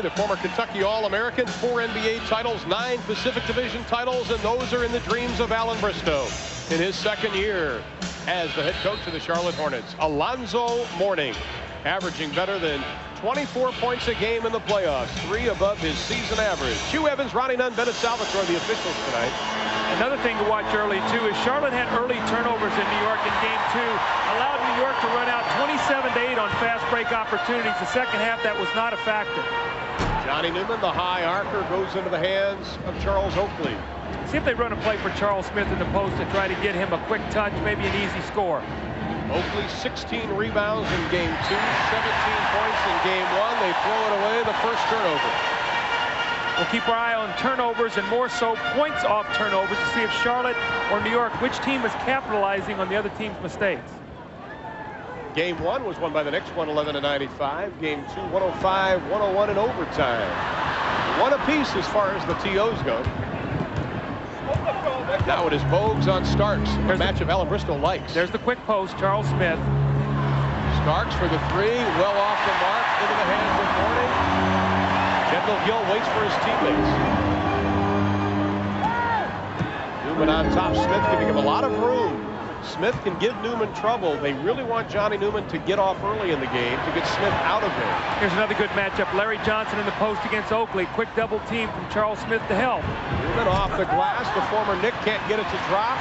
Johnny, the former Kentucky All-American, 4 NBA titles, 9 Pacific Division titles, and those are in the dreams of Alan Bristow in his second year as the head coach of the Charlotte Hornets. Alonzo Mourning, averaging better than 24 points a game in the playoffs, 3 above his season average. Hugh Evans, Ronnie Nunn, Bennett Salvatore, the officials tonight. Another thing to watch early, too, is Charlotte had early turnovers in New York in Game 2, allowed New York to run out 27-8 on fast break opportunities. The second half, that was not a factor. Johnny Newman, the high arcer, goes into the hands of Charles Oakley. See if they run a play for Charles Smith in the post to try to get him a quick touch, maybe an easy score. Oakley, 16 rebounds in Game 2, 17 points in Game 1. They throw it away, the first turnover. We'll keep our eye on turnovers and more so points off turnovers to see if Charlotte or New York, which team is capitalizing on the other team's mistakes. Game 1 was won by the Knicks, 111-95. Game 2, 105-101 in overtime. One apiece as far as the TOs go. Now it is Bogues on Starks, a matchup Alan Bristow likes. There's the quick post, Charles Smith. Starks for the 3, well off the mark, into the hands of Mourning. Kendall Gill waits for his teammates. Newman on top, Smith giving him a lot of room. Smith can give Newman trouble. They really want Johnny Newman to get off early in the game to get Smith out of there. Here's another good matchup. Larry Johnson in the post against Oakley. Quick double team from Charles Smith to help. Newman off the glass. The former Knick can't get it to drop.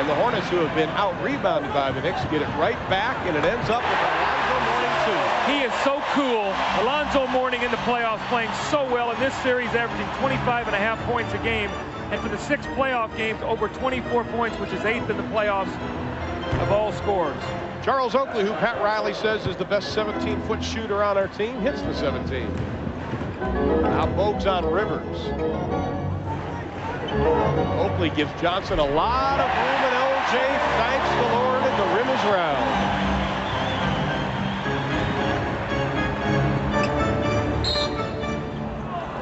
And the Hornets, who have been out-rebounded by the Knicks, get it right back, and it ends up with Alonzo Mourning, too. He is so cool. Alonzo Mourning in the playoffs playing so well in this series, averaging 25.5 points a game. And for the 6 playoff games, over 24 points, which is 8th in the playoffs of all scores. Charles Oakley, who Pat Riley says is the best 17-foot shooter on our team, hits the 17. Now Bogues on Rivers. Oakley gives Johnson a lot of room, and LJ thanks the Lord, and the rim is round.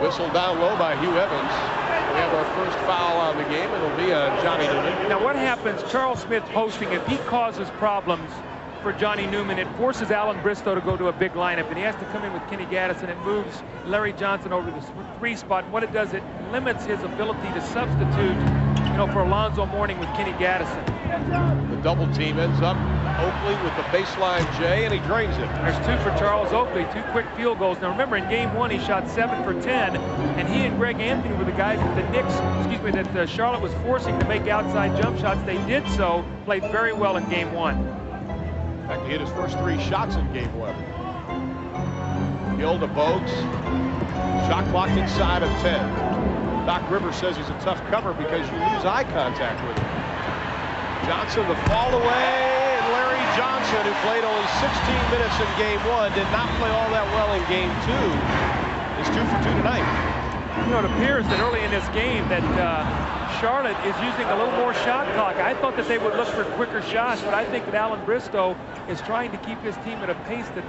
Whistle down low by Hugh Evans. We have our first foul on the game. It'll be on Johnny Newman. Now what happens, Charles Smith posting, if he causes problems for Johnny Newman, it forces Alan Bristow to go to a big lineup, and he has to come in with Kenny Gaddison. It moves Larry Johnson over to the 3 spot. And what it does, it limits his ability to substitute, for Alonzo Mourning with Kenny Gaddison. The double team ends up Oakley with the baseline J, and he drains it. There's 2 for Charles Oakley, 2 quick field goals. Now remember, in Game 1, he shot 7 for 10, and he and Greg Anthony were the guys that the Knicks, that Charlotte was forcing to make outside jump shots. They did so, played very well in Game 1. In fact, he hit his first 3 shots in Game 1. Gill to Bogues. Shot clock inside of 10. Doc Rivers says he's a tough cover because you lose eye contact with him. Johnson, the fall away, and Larry Johnson, who played only 16 minutes in Game 1, did not play all that well in Game 2, is 2 for 2 tonight. It appears that early in this game that Charlotte is using a little more shot clock. I thought that they would look for quicker shots, but I think that Alan Bristow is trying to keep his team at a pace that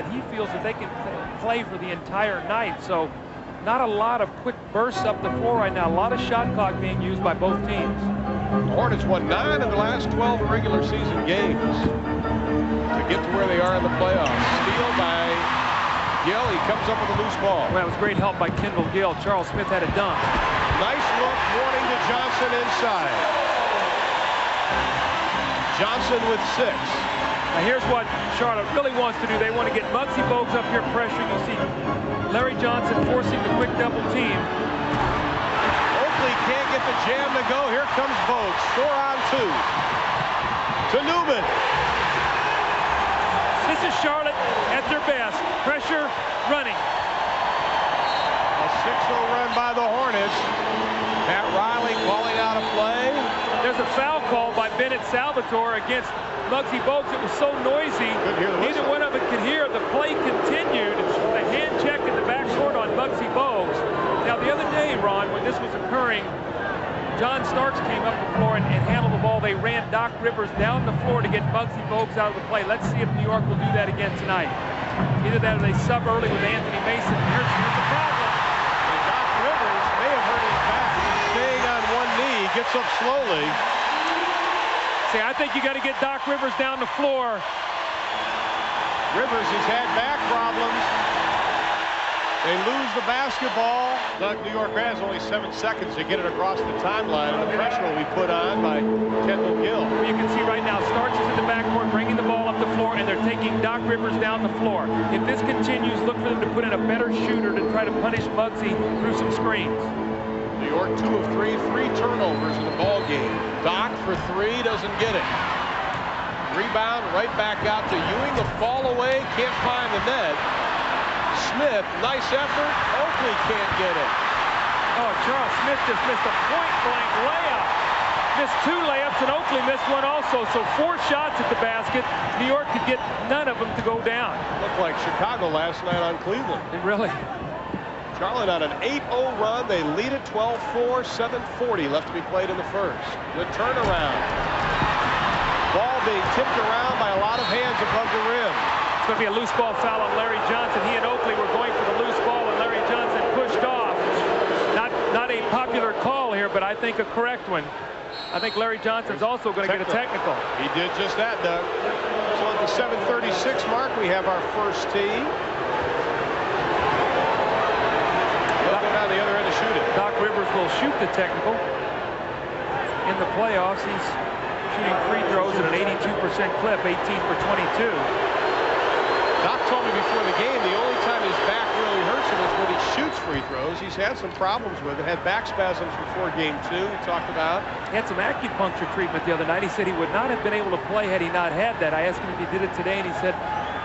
he feels that they can play for the entire night. So not a lot of quick bursts up the floor right now. A lot of shot clock being used by both teams. The Hornets won 9 of the last 12 regular season games to get to where they are in the playoffs. Steal by Gill. He comes up with a loose ball. Well, that was great help by Kendall Gill. Charles Smith had a dunk. Nice look, Mourning to Johnson inside. Johnson with 6. Now here's what Charlotte really wants to do. They want to get Muggsy Bogues up here pressure. You see Larry Johnson forcing the quick double team. Oakley can't get the jam to go. Here comes Bogues. 4 on 2. To Newman. This is Charlotte at their best. Pressure, running. A 6-0 run by the Hornets. Pat Riley calling out a play. There's a foul call by Bennett Salvatore against Muggsy Bogues. It was so noisy, neither one of it could hear. The play continued. A hand check in the backcourt on Muggsy Bogues. Now, the other day, Ron, when this was occurring, John Starks came up the floor and handled the ball. They ran Doc Rivers down the floor to get Muggsy Bogues out of the play. Let's see if New York will do that again tonight. Either that or they sub early with Anthony Mason. Here's the problem. And Doc Rivers may have hurt his back. He's staying on one knee. Gets up slowly. See, I think you got to get Doc Rivers down the floor. Rivers has had back problems. They lose the basketball. New York has only 7 seconds to get it across the timeline, and the pressure will be put on by Kendall Gill. You can see right now, Starks is in the backcourt, bringing the ball up the floor, and they're taking Doc Rivers down the floor. If this continues, look for them to put in a better shooter to try to punish Muggsy through some screens. New York 2 of 3, 3 turnovers in the ball game. Doc for 3, doesn't get it. Rebound right back out to Ewing. The fall away, can't find the net. Smith, nice effort. Oakley can't get it. Oh, Charles Smith just missed a point-blank layup. Missed 2 layups, and Oakley missed 1 also. So 4 shots at the basket. New York could get none of them to go down. Looked like Chicago last night on Cleveland. It really. Charlotte on an 8-0 run. They lead it 12-4, 7:40 left to be played in the first. The turnaround. Ball being tipped around by a lot of hands above the rim. It's going to be a loose ball foul on Larry Johnson. He and Oakley were going for the loose ball, and Larry Johnson pushed off. Not a popular call here, but I think a correct one. I think Larry Johnson's also going to get a technical. He did just that, Doug. So at the 7:36 mark, we have our first tee. He'll go down the other end to shoot it. Doc Rivers will shoot the technical. In the playoffs, he's shooting free throws at an 82% clip, 18 for 22. Doc told me before the game the only time his back really hurts him is when he shoots free throws. He's had some problems with it. Had back spasms before game 2, he talked about. He had some acupuncture treatment the other night. He said he would not have been able to play had he not had that. I asked him if he did it today, and he said,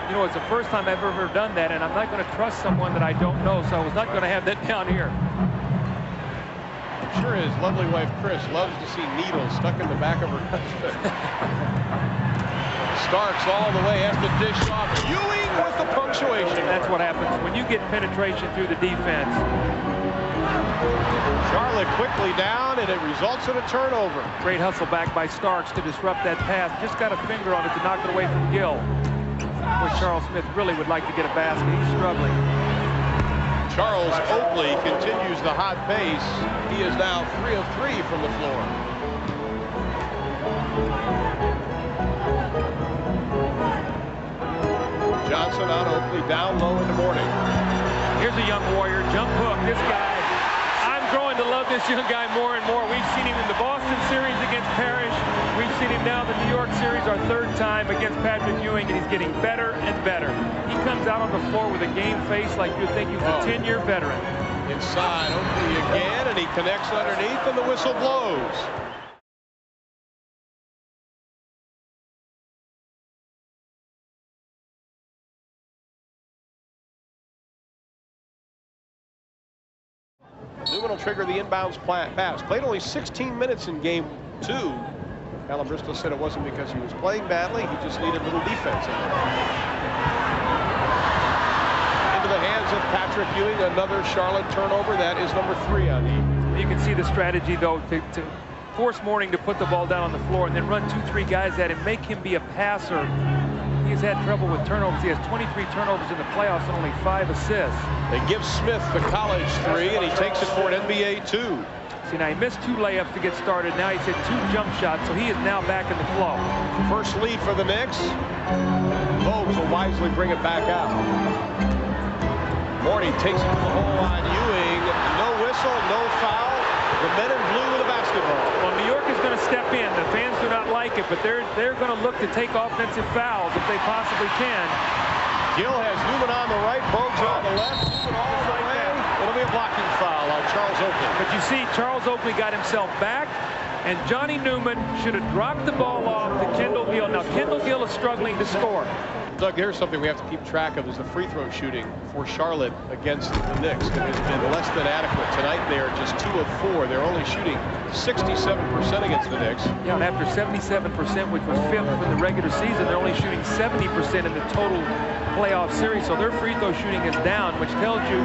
you know, it's the first time I've ever done that, and I'm not going to trust someone that I don't know, so I was not going to have that down here. I'm sure his lovely wife, Chris, loves to see needles stuck in the back of her husband. Starks all the way, has to dish off. Ewing with the punctuation. That's what happens when you get penetration through the defense. Charlotte quickly down, and it results in a turnover. Great hustle back by Starks to disrupt that pass. Just got a finger on it to knock it away from Gill. Boy, Charles Smith really would like to get a basket. He's struggling. Charles Oakley continues the hot pace. He is now 3 of 3 from the floor. Johnson on Oakley, down low in the morning. Here's a young warrior, jump hook. This guy, I'm growing to love this young guy more and more. We've seen him in the Boston series against Parrish. We've seen him now in the New York series, our 3rd time against Patrick Ewing, and he's getting better and better. He comes out on the floor with a game face like you'd think he was a 10-year veteran. Inside, Oakley again, and he connects underneath, and the whistle blows. Newman will trigger the inbounds pass. Played only 16 minutes in game 2. Alan Bristol said it wasn't because he was playing badly. He just needed a little defense in there. Into the hands of Patrick Ewing. Another Charlotte turnover. That is number 3 on the evening. You can see the strategy, though, to force Mourning to put the ball down on the floor and then run 2-3 guys at him, make him be a passer. He's had trouble with turnovers. He has 23 turnovers in the playoffs and only 5 assists. They give Smith the college 3, and he takes it for an NBA 2. See, now he missed 2 layups to get started. Now he's hit 2 jump shots, so he is now back in the flow. First lead for the Knicks. Bogues will wisely bring it back out. Morty takes it to the hole on Ewing. No whistle, no foul. The men in blue with the basketball. Well, New York is going to step in. The fans do not like it, but they're going to look to take offensive fouls if they possibly can. Gill has Newman on the right, Bogues on the left. Newman all the way. It'll be a blocking foul on Charles Oakley. But you see, Charles Oakley got himself back, and Johnny Newman should have dropped the ball off to Kendall Gill. Now, Kendall Gill is struggling to score. Doug, here's something we have to keep track of is the free throw shooting for Charlotte against the Knicks. It has been less than adequate. Tonight they are just 2 of 4. They're only shooting 67% against the Knicks. Yeah, and after 77%, which was 5th in the regular season, they're only shooting 70% in the total playoff series. So their free throw shooting is down, which tells you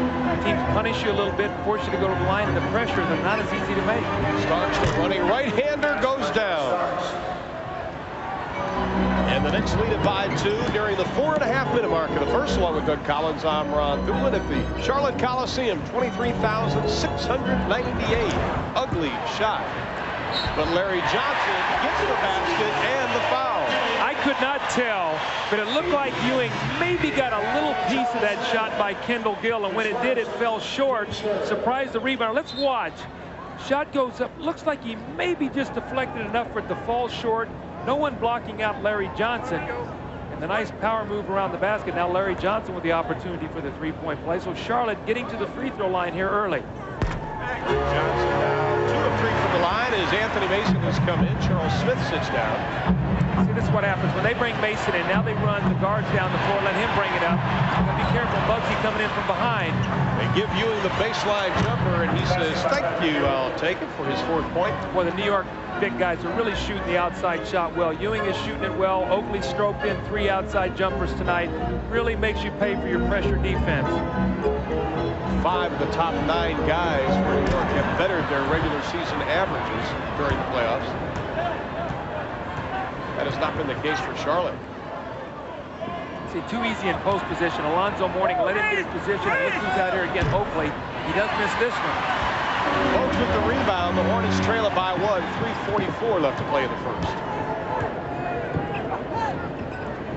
teams punish you a little bit, force you to go to the line, and the pressure is not as easy to make. Starks the running right-hander goes down. And the Knicks lead it by 2 during the 4.5-minute mark of the first, along with Doug Collins. I'm Ron Doolin at the Charlotte Coliseum. 23,698. Ugly shot. But Larry Johnson gets the basket and the foul. I could not tell, but it looked like Ewing maybe got a little piece of that shot by Kendall Gill, and when it did, it fell short. Surprised the rebounder. Let's watch. Shot goes up. Looks like he maybe just deflected enough for it to fall short. No one blocking out Larry Johnson. And the nice power move around the basket. Now Larry Johnson with the opportunity for the three-point play. So Charlotte getting to the free throw line here early. Johnson now 2 of 3 from the line as Anthony Mason has come in. Charles Smith sits down. See, this is what happens when they bring Mason in. Now they run the guards down the floor, let him bring it up. Gotta be careful, Muggsy coming in from behind. They give Ewing the baseline jumper, and he says, "Thank you, I'll take it," for his 4th point. Well, the New York big guys are really shooting the outside shot well. Ewing is shooting it well. Oakley stroked in 3 outside jumpers tonight. Really makes you pay for your pressure defense. 5 of the top 9 guys for New York have bettered their regular season averages during the playoffs. That has not been the case for Charlotte. See, too easy in post position. Alonzo Mourning let him get his position. Look who's out here again, Oakley. He does miss this one. Both with the rebound. The Hornets trail it by 1. 3:44 left to play in the first.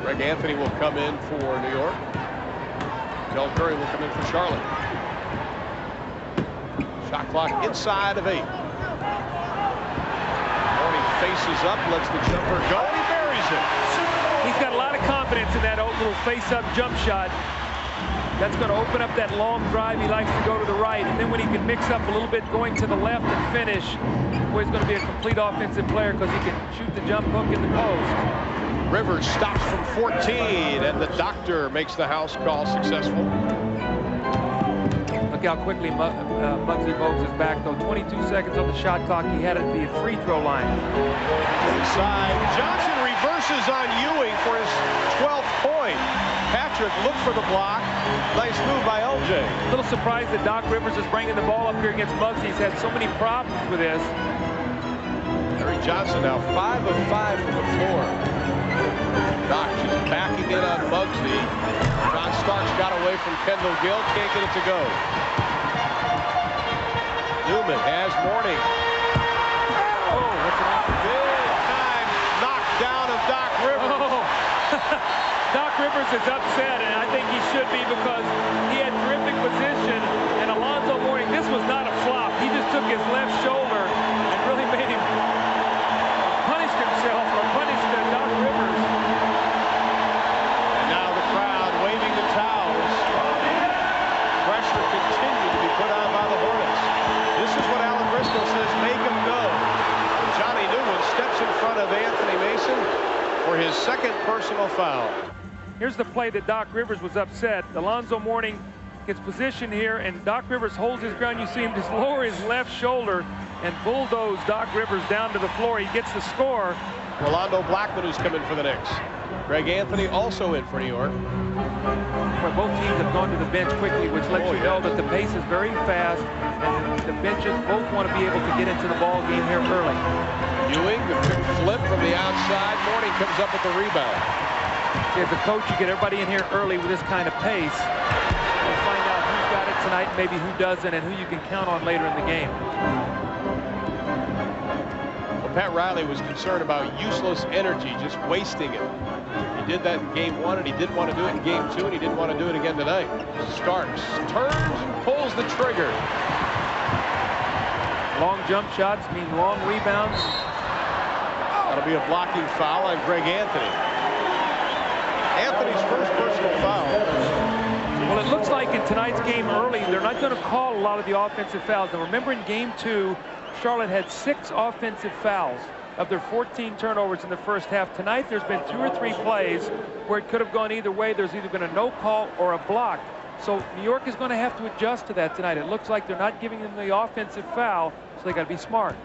Greg Anthony will come in for New York. Del Curry will come in for Charlotte. Shot clock inside of 8. Mourning faces up, lets the jumper go, and he buries it. He's got a lot of confidence in that little face-up jump shot. That's going to open up that long drive. He likes to go to the right, and then when he can mix up a little bit going to the left and finish, boy, he's going to be a complete offensive player because he can shoot the jump hook in the post. Rivers stops from 14, and the doctor makes the house call successful. Look how quickly Muggsy Bogues is back, though. 22 seconds on the shot clock. He had it at the free throw line. Inside, Johnson reverses on Ewing for his 12th point. Patrick looked for the block. Nice move by LJ. A little surprised that Doc Rivers is bringing the ball up here against Muggsy. He's had so many problems with this. Larry Johnson now 5 of 5 from the floor. Doc just backing in on Muggsy. John Starks got away from Kendall Gill. Can't get it to go. Newman has Mourning. Oh, that's an big time knockdown of Doc Rivers. Oh. Doc Rivers is upset, and I think he should be because he had terrific position. And Alonzo Mourning, this was not a flop. He just took his left shoulder and really made him punish himself or punish Doc Rivers. And now the crowd waving the towels. Pressure continued to be put on by the Hornets. This is what Alan Briscoe says, make him go. Johnny Newman steps in front of Anthony Mason for his 2nd personal foul. Here's the play that Doc Rivers was upset. Alonzo Mourning gets position here, and Doc Rivers holds his ground. You see him just lower his left shoulder and bulldoze Doc Rivers down to the floor. He gets the score. Rolando Blackman, who's come in for the Knicks. Greg Anthony also in for New York. Well, both teams have gone to the bench quickly, which lets you know that the pace is very fast, and the benches both want to be able to get into the ball game here early. Ewing, the quick flip from the outside. Mourning comes up with the rebound. As a coach, you get everybody in here early with this kind of pace. You'll find out who's got it tonight, maybe who doesn't, and who you can count on later in the game. Well, Pat Riley was concerned about useless energy, just wasting it. He did that in game 1, and he didn't want to do it in game 2, and he didn't want to do it again tonight. Starks turns, pulls the trigger. Long jump shots mean long rebounds. That'll be a blocking foul on Greg Anthony. Anthony's first personal foul. Well, it looks like in tonight's game early, they're not going to call a lot of the offensive fouls. Now, remember in game 2, Charlotte had 6 offensive fouls of their 14 turnovers in the first half. Tonight, there's been 2 or 3 plays where it could have gone either way. There's either been a no call or a block. So New York is going to have to adjust to that tonight. It looks like they're not giving them the offensive foul, so they got to be smart.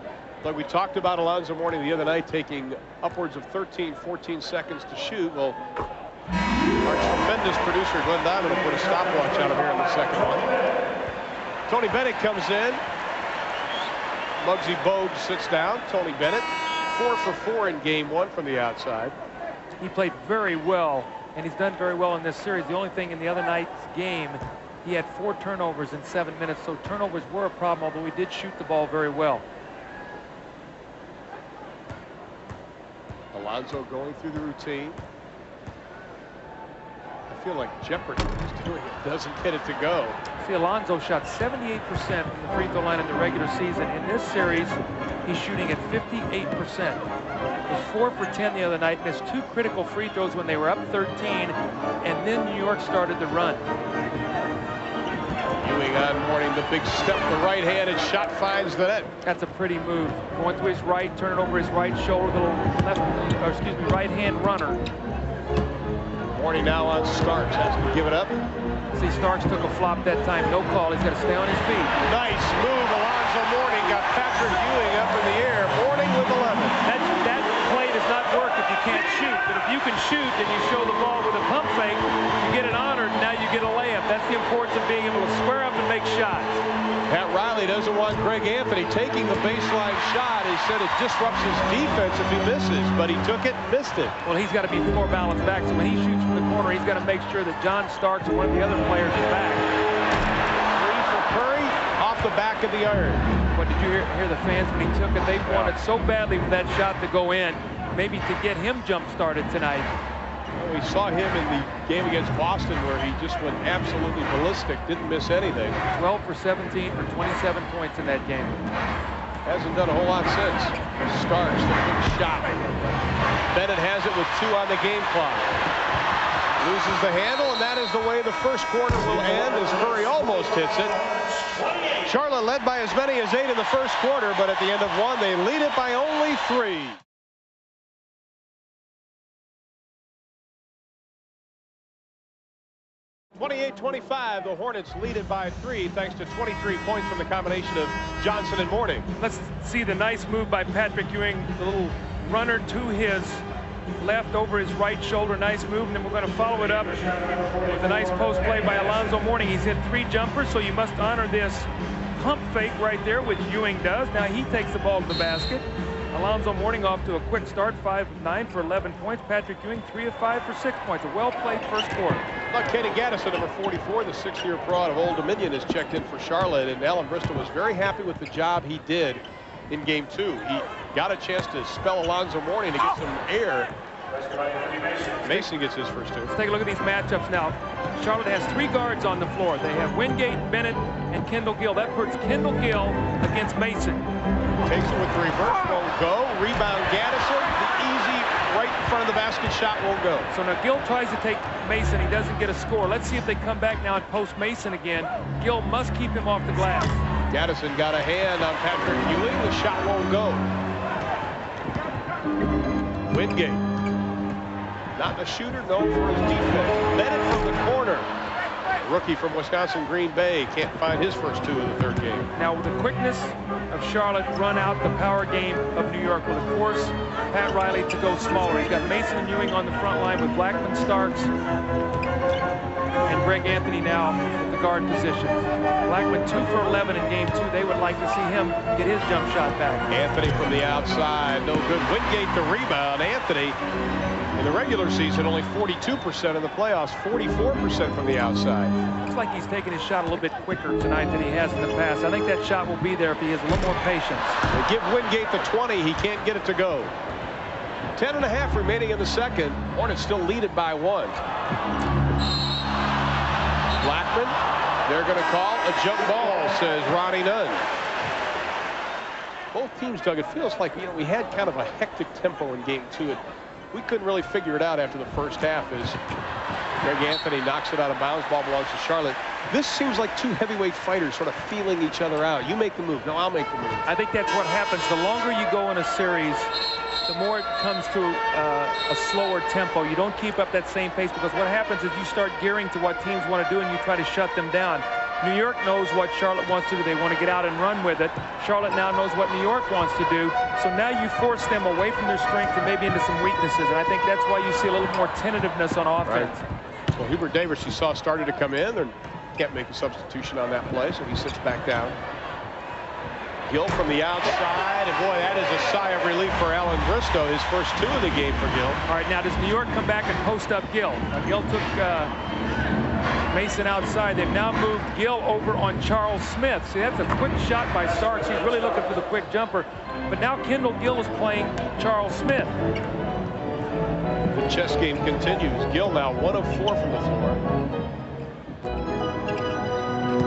Like we talked about Alonzo Mourning the other night, taking upwards of 13, 14 seconds to shoot. Well, our tremendous producer, Glenn Diamond, will put a stopwatch on him here in the 2nd one. Tony Bennett comes in. Muggsy Bogues sits down. Tony Bennett, 4 for 4 in game 1 from the outside. He played very well, and he's done very well in this series. The only thing in the other night's game, he had 4 turnovers in 7 minutes, so turnovers were a problem, although he did shoot the ball very well. Alonzo going through the routine. I feel like jeopardy is doing it. Doesn't get it to go. See, Alonzo shot 78% from the free throw line in the regular season. In this series, he's shooting at 58%. Was 4 for 10 the other night. Missed 2 critical free throws when they were up 13, and then New York started the run. Ewing on Mourning, the big step, the right-handed shot finds the net. That's a pretty move. Going to his right, turn it over his right shoulder, little right-hand runner. Mourning now on Starks, has to give it up. See, Starks took a flop that time. No call. He's got to stay on his feet. Nice move. Alonzo Mourning got Patrick Ewing up in the air. Mourning with 11. That play does not work if you can't shoot. But if you can shoot and you show the ball with a pump fake, you get it honored. Now you get a layup. That's the importance of being able to square up and make shots. Pat Riley doesn't want Greg Anthony taking the baseline shot. He said it disrupts his defense if he misses, but he took it, missed it. Well, he's got to be more balanced back, so when he shoots from the corner, he's got to make sure that John Starks and one of the other players is back. 3 for Curry, off the back of the iron. What did you hear the fans when he took it? They wanted so badly for that shot to go in, maybe to get him jump-started tonight. Well, we saw him in the game against Boston where he just went absolutely ballistic, didn't miss anything. 12 for 17 for 27 points in that game. Hasn't done a whole lot since. Starks, the big shot. Bennett has it with 2 on the game clock. Loses the handle, and that is the way the first quarter will end as Curry almost hits it. Charlotte led by as many as 8 in the first quarter, but at the end of 1, they lead it by only 3. 28-25, the Hornets lead it by 3 thanks to 23 points from the combination of Johnson and Mourning. Let's see the nice move by Patrick Ewing, the little runner to his left over his right shoulder. Nice move, and then we're going to follow it up with a nice post play by Alonzo Mourning. He's hit 3 jumpers, so you must honor this pump fake right there, which Ewing does. Now he takes the ball to the basket. Alonzo Mourning off to a quick start, 5 of 9 for 11 points. Patrick Ewing, 3 of 5 for 6 points. A well-played first quarter. Look, Kenny Gaddison, number 44, the 6-year pro out of Old Dominion, has checked in for Charlotte, and Alan Bristol was very happy with the job he did in Game 2. He got a chance to spell Alonzo Mourning to get some air. Mason gets his first 2. Let's take a look at these matchups now. Charlotte has 3 guards on the floor. They have Wingate, Bennett, and Kendall Gill. That puts Kendall Gill against Mason. Takes it with the reverse, won't go. Rebound Gaddison. The easy right in front of the basket shot won't go. So now Gill tries to take Mason. He doesn't get a score. Let's see if they come back now and post Mason again. Gill must keep him off the glass. Gaddison got a hand on Patrick Ewing. The shot won't go. Wingate. Not a shooter, known for his defense. Bennett from the corner. Rookie from Wisconsin, Green Bay, can't find his first 2 in the 3rd game. Now, with the quickness of Charlotte run out the power game of New York, will force Pat Riley to go smaller. He's got Mason and Ewing on the front line with Blackman, Starks, and Greg Anthony now at the guard position. Blackman 2 for 11 in Game 2. They would like to see him get his jump shot back. Anthony from the outside, no good. Wingate the rebound. Anthony, in the regular season, only 42%. In the playoffs, 44% from the outside. Looks like he's taking his shot a little bit quicker tonight than he has in the past. I think that shot will be there if he has a little more patience. They give Wingate the 20. He can't get it to go. 10.5 remaining in the second. Hornets still lead it by 1. Blackman, they're going to call a jump ball, says Ronnie Nunn. Both teams, Doug, it feels like, we had kind of a hectic tempo in Game 2. We couldn't really figure it out after the first half as Greg Anthony knocks it out of bounds. Ball belongs to Charlotte. This seems like 2 heavyweight fighters sort of feeling each other out. You make the move. No, I'll make the move. I think that's what happens. The longer you go in a series, the more it comes to a slower tempo. You don't keep up that same pace because what happens is you start gearing to what teams want to do and you try to shut them down. New York knows what Charlotte wants to do. They want to get out and run with it. Charlotte now knows what New York wants to do. So now you force them away from their strength and maybe into some weaknesses. And I think that's why you see a little more tentativeness on offense. Right. Well, Hubert Davis, you saw, started to come in. They can't make a substitution on that play, so he sits back down. Gill from the outside, and boy, that is a sigh of relief for Alan Bristow. His first 2 of the game for Gill. All right, now does New York come back and post up Gill? Gill took Mason outside. They've now moved Gill over on Charles Smith. See, that's a quick shot by Starks. He's really looking for the quick jumper. But now Kendall Gill is playing Charles Smith. The chess game continues. Gill now 1 of 4 from the floor.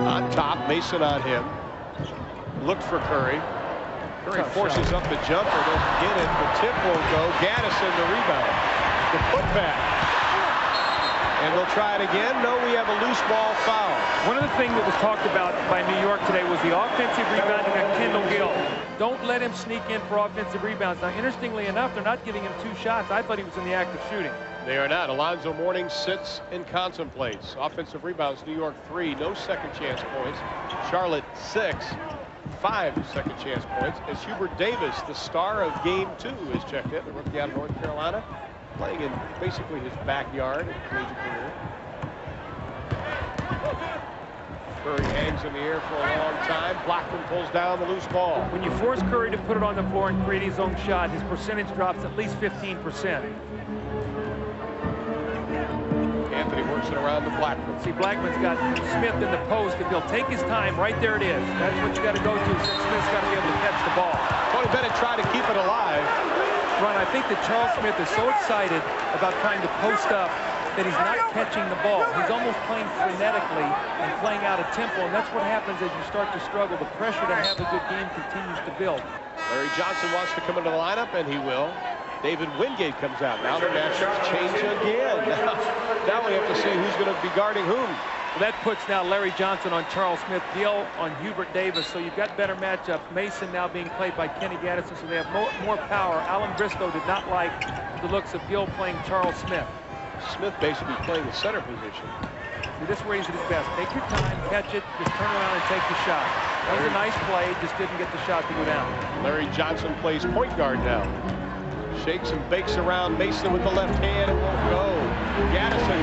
On top, Mason on him. Looked for Curry. Curry forces up the jumper, doesn't get it. The tip won't go. Gaddison the rebound. The putback. And they'll try it again. No, we have a loose ball foul. One of the things that was talked about by New York today was the offensive rebounding of Kendall Gill. Don't let him sneak in for offensive rebounds. Now, interestingly enough, they're not giving him 2 shots. I thought he was in the act of shooting. They are not. Alonzo Mourning sits and contemplates. Offensive rebounds, New York 3. No second chance points. Charlotte 6. 5 second chance points as Hubert Davis, the star of game 2, is checked in. The rookie out of North Carolina, playing in basically his backyard in collegiate career. Curry hangs in the air for a long time. Blackman pulls down the loose ball. When you force Curry to put it on the floor and create his own shot, his percentage drops at least 15%. Anthony works it around to Blackman. See, Blackman's got Smith in the post. If he'll take his time, right there it is. That's what you got to go to, since Smith's got to be able to catch the ball. Tony Bennett tried to keep it alive. Ron, I think that Charles Smith is so excited about trying to post up that he's not catching the ball. He's almost playing frenetically and playing out of tempo, and that's what happens as you start to struggle. The pressure to have a good game continues to build. Larry Johnson wants to come into the lineup, and he will. David Wingate comes out. Now the matchups change again. Now we have to see who's going to be guarding whom. Well, that puts now Larry Johnson on Charles Smith, Gill on Hubert Davis. So you've got better matchups. Mason now being played by Kenny Gaddison, so they have more power. Alan Briscoe did not like the looks of Gill playing Charles Smith. Smith basically playing the center position. See, this is where he's at his best. Take your time, catch it, just turn around and take the shot. That was a nice play, just didn't get the shot to go down. Larry Johnson plays point guard now. Shakes and bakes around Mason with the left hand. It won't go. Gaddison.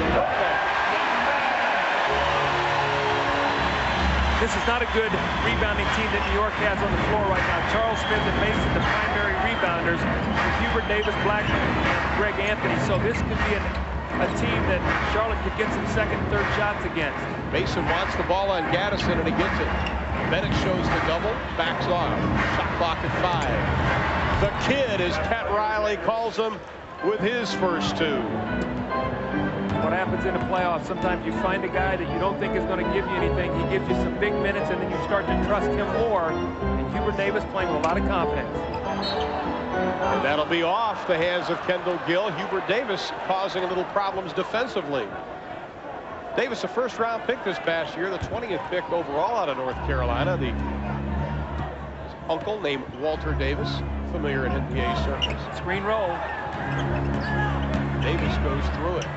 This is not a good rebounding team that New York has on the floor right now. Charles Smith and Mason, the primary rebounders, with Hubert Davis, Blackman, and Greg Anthony. So this could be a team that Charlotte could get some second and third shots against. Mason wants the ball on Gaddison, and he gets it. Bennett shows the double, backs off. Shot clock at 5. The kid, as Pat Riley calls him, with his first 2. What happens in the playoffs, sometimes you find a guy that you don't think is going to give you anything. He gives you some big minutes, and then you start to trust him more. And Hubert Davis playing with a lot of confidence. And that'll be off the hands of Kendall Gill. Hubert Davis causing a little problems defensively. Davis, a first-round pick this past year, the 20th pick overall out of North Carolina. The uncle named Walter Davis, familiar in NBA circles. Screen roll. Davis goes through it.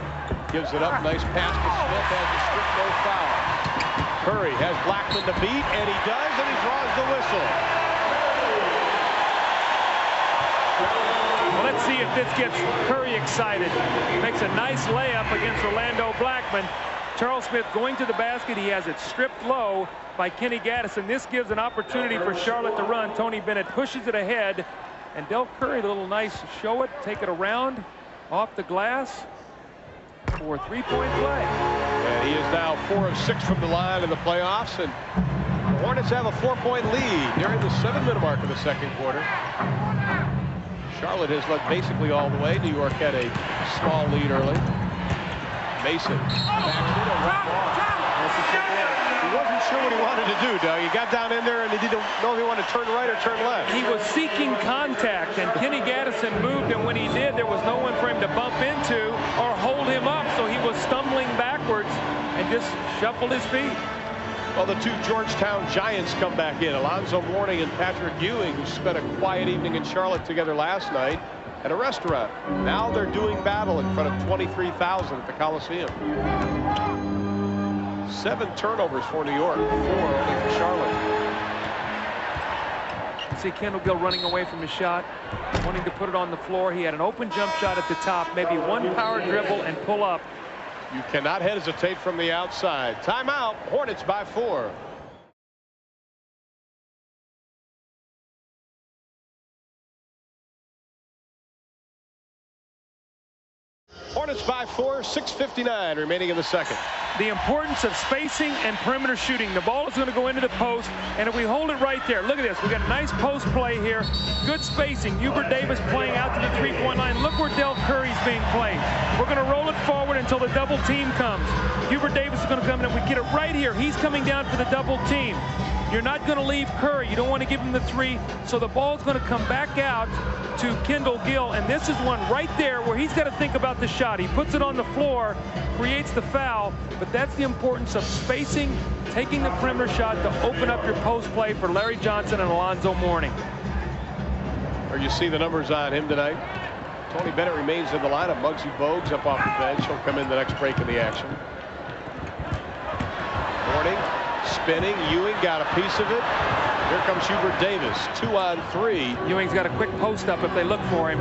Gives it up. Nice pass to Smith. Has a strict no foul. Curry has Blackman to beat, and he does, and he draws the whistle. Well, let's see if this gets Curry excited. Makes a nice layup against Orlando Blackman. Charles Smith going to the basket. He has it stripped low by Kenny Gaddison. This gives an opportunity for Charlotte to run. Tony Bennett pushes it ahead. And Del Curry, the little nice show it, take it around, off the glass for a 3-point play. And he is now 4 of 6 from the line in the playoffs. And the Hornets have a 4-point lead nearing the 7-minute mark of the second quarter. Charlotte has led basically all the way. New York had a small lead early. Mason backs it and runs off. He wasn't sure what he wanted to do, Doug. He got down in there and he didn't know if he wanted to turn right or turn left. He was seeking contact, and Kenny Gaddison moved, and when he did, there was no one for him to bump into or hold him up, so he was stumbling backwards and just shuffled his feet. Well, the 2 Georgetown Giants come back in. Alonzo Mourning and Patrick Ewing, who spent a quiet evening in Charlotte together last night at a restaurant. Now they're doing battle in front of 23,000 at the Coliseum. 7 turnovers for New York, 4 only for Charlotte. See Kendall Gill running away from his shot, wanting to put it on the floor. He had an open jump shot at the top, maybe one power dribble and pull up. You cannot hesitate from the outside. Timeout, Hornets by 4. Hornets by 4, 6:59 remaining in the second. The importance of spacing and perimeter shooting. The ball is going to go into the post, and if we hold it right there, look at this. We got a nice post play here. Good spacing. Hubert Davis playing out to the 3-point line. Look where Del Curry's being played. We're going to roll it forward until the double team comes. Hubert Davis is going to come in, and we get it right here. He's coming down for the double team. You're not going to leave Curry. You don't want to give him the 3. So the ball's going to come back out to Kendall Gill. And this is one right there where he's got to think about the shot. He puts it on the floor, creates the foul. But that's the importance of spacing, taking the perimeter shot to open up your post play for Larry Johnson and Alonzo Mourning. Or you see the numbers on him tonight. Tony Bennett remains in the lineup. Muggsy Bogues up off the bench. He'll come in the next break in the action. Mourning. Spinning. Ewing got a piece of it. Here comes Hubert Davis. 2 on 3. Ewing's got a quick post up if they look for him.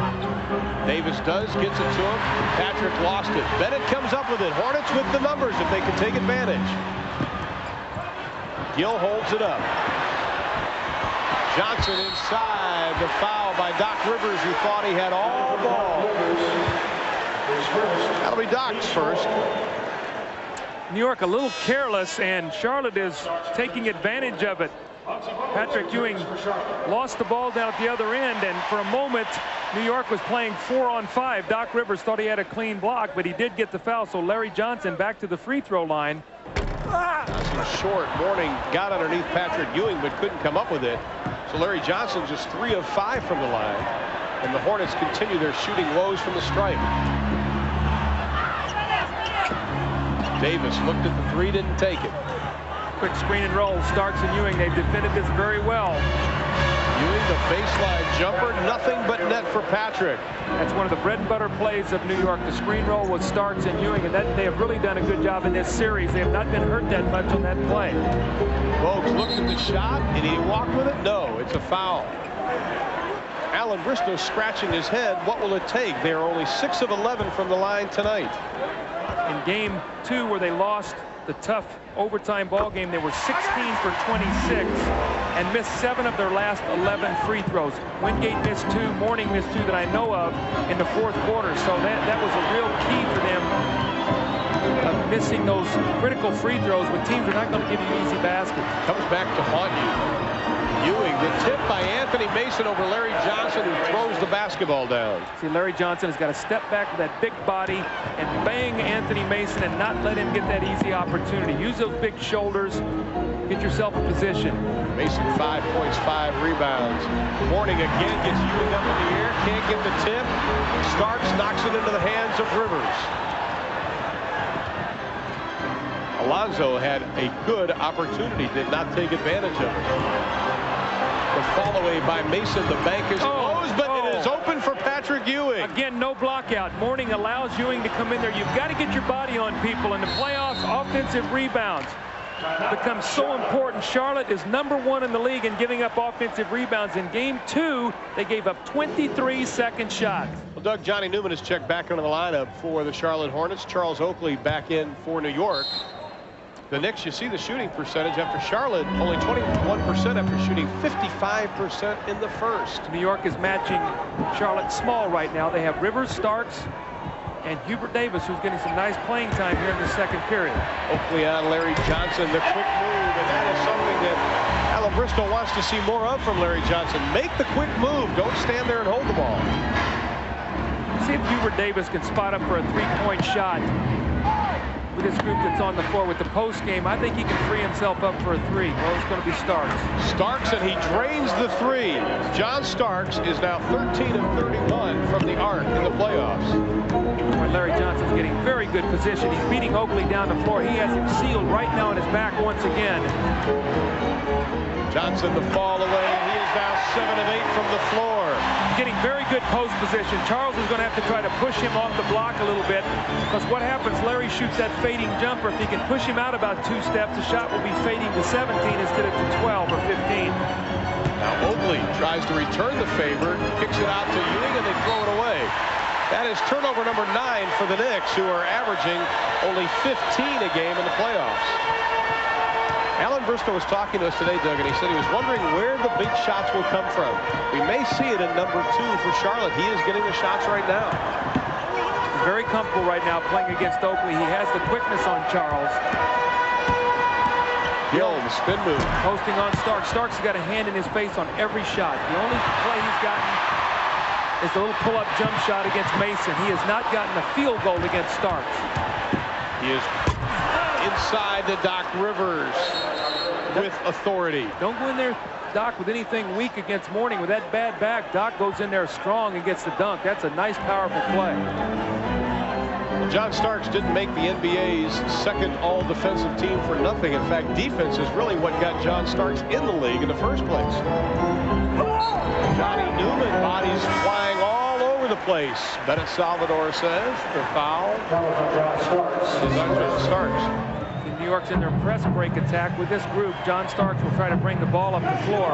Davis does, gets it to him. Patrick lost it. Bennett comes up with it. Hornets with the numbers if they can take advantage. Gill holds it up. Johnson inside. The foul by Doc Rivers, who thought he had all ball. That'll be Doc's first. New York a little careless, and Charlotte is taking advantage of it. Patrick Ewing lost the ball down at the other end, and for a moment New York was playing 4 on 5. Doc Rivers thought he had a clean block, but he did get the foul. So Larry Johnson back to the free throw line. Johnson short. Mourning got underneath Patrick Ewing but couldn't come up with it. So Larry Johnson just 3 of 5 from the line, and the Hornets continue their shooting woes from the stripe. Davis looked at the 3, didn't take it. Quick screen and roll. Starks and Ewing, they've defended this very well. Ewing, the baseline jumper, nothing but net for Patrick. That's one of the bread and butter plays of New York. The screen roll with Starks and Ewing, and that they have really done a good job in this series. They have not been hurt that much on that play. Bogues looked at the shot, and he walked with it. No, it's a foul. Alan Bristow scratching his head. What will it take? They are only 6 of 11 from the line tonight. In game 2, where they lost the tough overtime ball game, they were 16 for 26 and missed 7 of their last 11 free throws. Wingate missed 2, Mourning missed 2 that I know of in the 4th quarter. So that was a real key for them, of missing those critical free throws when teams are not going to give you easy baskets. Comes back to haunt you. Ewing, the tip by Anthony Mason over Larry Johnson, who throws the basketball down. See, Larry Johnson has got to step back with that big body and bang Anthony Mason and not let him get that easy opportunity. Use those big shoulders. Get yourself in position. Mason 5 points, 5 rebounds. Mourning again gets Ewing up in the air. Can't get the tip. Starks knocks it into the hands of Rivers. Alonzo had a good opportunity, did not take advantage of it. The fall away by Mason. The bank is closed, but it is open for Patrick Ewing. Again, no block out. Mourning allows Ewing to come in there. You've got to get your body on people. In the playoffs, offensive rebounds become so important. Charlotte is #1 in the league in giving up offensive rebounds. In game 2, they gave up 23 second shots. Well, Doug, Johnny Newman has checked back into the lineup for the Charlotte Hornets. Charles Oakley back in for New York. The Knicks, you see the shooting percentage after Charlotte, only 21% after shooting 55% in the first. New York is matching Charlotte small right now. They have Rivers, Starks, and Hubert Davis, who's getting some nice playing time here in the second period. Oakley on Larry Johnson, the quick move, and that is something that Alan Bristow wants to see more of from Larry Johnson. Make the quick move. Don't stand there and hold the ball. See if Hubert Davis can spot up for a 3-point shot with this group that's on the floor. With the post game, I think he can free himself up for a 3. Well, it's going to be Starks. Starks, and he drains the 3. John Starks is now 13 of 31 from the arc in the playoffs. Larry Johnson's getting very good position. He's beating Oakley down the floor. He has him sealed right now on his back once again. Johnson, the fall away. He is now 7 of 8 from the floor. Getting very good post position. Charles is going to have to try to push him off the block a little bit, because what happens, Larry shoots that fading jumper. If he can push him out about 2 steps, the shot will be fading to 17 instead of to 12 or 15. Now Oakley tries to return the favor, kicks it out to Ewing, and they throw it away. That is turnover number 9 for the Knicks, who are averaging only 15 a game in the playoffs. Alan Bristow was talking to us today, Doug, and he said he was wondering where the big shots will come from. We may see it in number 2 for Charlotte. He is getting the shots right now. very comfortable right now playing against Oakley. He has the quickness on Charles. Gill, the spin move. Posting on Starks. Starks has got a hand in his face on every shot. The only play he's gotten is the little pull-up jump shot against Mason. He has not gotten a field goal against Starks. He is inside the Doc Rivers with authority. Don't go in there, Doc, with anything weak against Mourning. With that bad back, Doc goes in there strong and gets the dunk. That's a nice, powerful play. John Starks didn't make the NBA's second all-defensive team for nothing. In fact, defense is really what got John Starks in the league in the first place. Johnny Newman, bodies flying all over the place. Bennett Salvador says the foul is on John Starks. New York's in their press break attack. With this group, John Starks will try to bring the ball up the floor.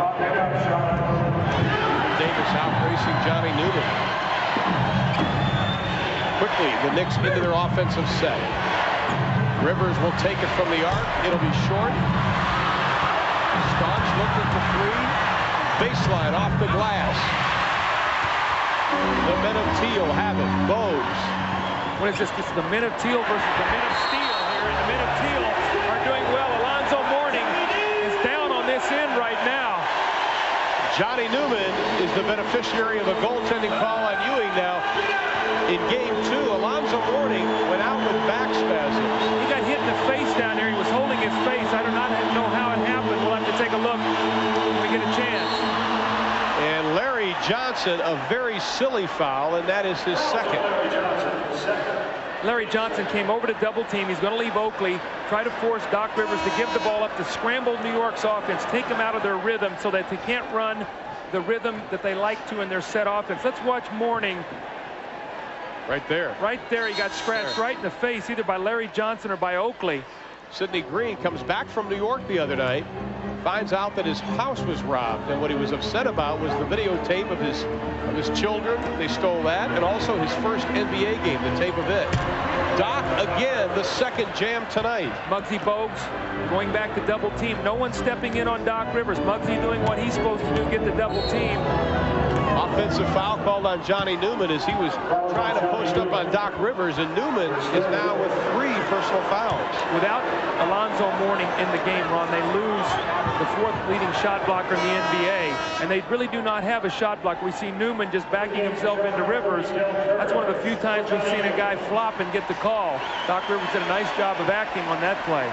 Davis out racing Johnny Newman. Quickly, the Knicks into their offensive set. Rivers will take it from the arc. It'll be short. Starks looking for three. Baseline off the glass. The men of Teal have it. Bowes. What is this? This is the men of Teal versus the men of Steel here. And the men of Teal are doing well. Alonzo Mourning is down on this end right now. Johnny Newman is the beneficiary of a goaltending call on Ewing now. In game 2, Alonzo Mourning went out with back spasms. He got hit in the face down there. He was holding his face. I do not know how it happened. We'll have to take a look when we get a chance. And Larry Johnson, a very silly foul, and that is his second. Larry Johnson came over to double team. He's going to leave Oakley, try to force Doc Rivers to give the ball up to scramble New York's offense, take them out of their rhythm so that they can't run the rhythm that they like to in their set offense. Let's watch Mourning. Right there. Right there, he got scratched right in the face, either by Larry Johnson or by Oakley. Sidney Green comes back from New York the other night, finds out that his house was robbed, and what he was upset about was the videotape of his children. They stole that, and also his first NBA game, the tape of it. Doc again, the second jam tonight. Muggsy Bogues going back to double team. No one stepping in on Doc Rivers. Muggsy doing what he's supposed to do, get the double team. Offensive foul called on Johnny Newman as he was trying to post up on Doc Rivers, and Newman is now with 3 personal fouls. Without Alonzo Mourning in the game, Ron, they lose the 4th leading shot blocker in the NBA, and they really do not have a shot blocker. We see Newman just backing himself into Rivers. That's one of the few times we've seen a guy flop and get the call. Doc Rivers did a nice job of acting on that play.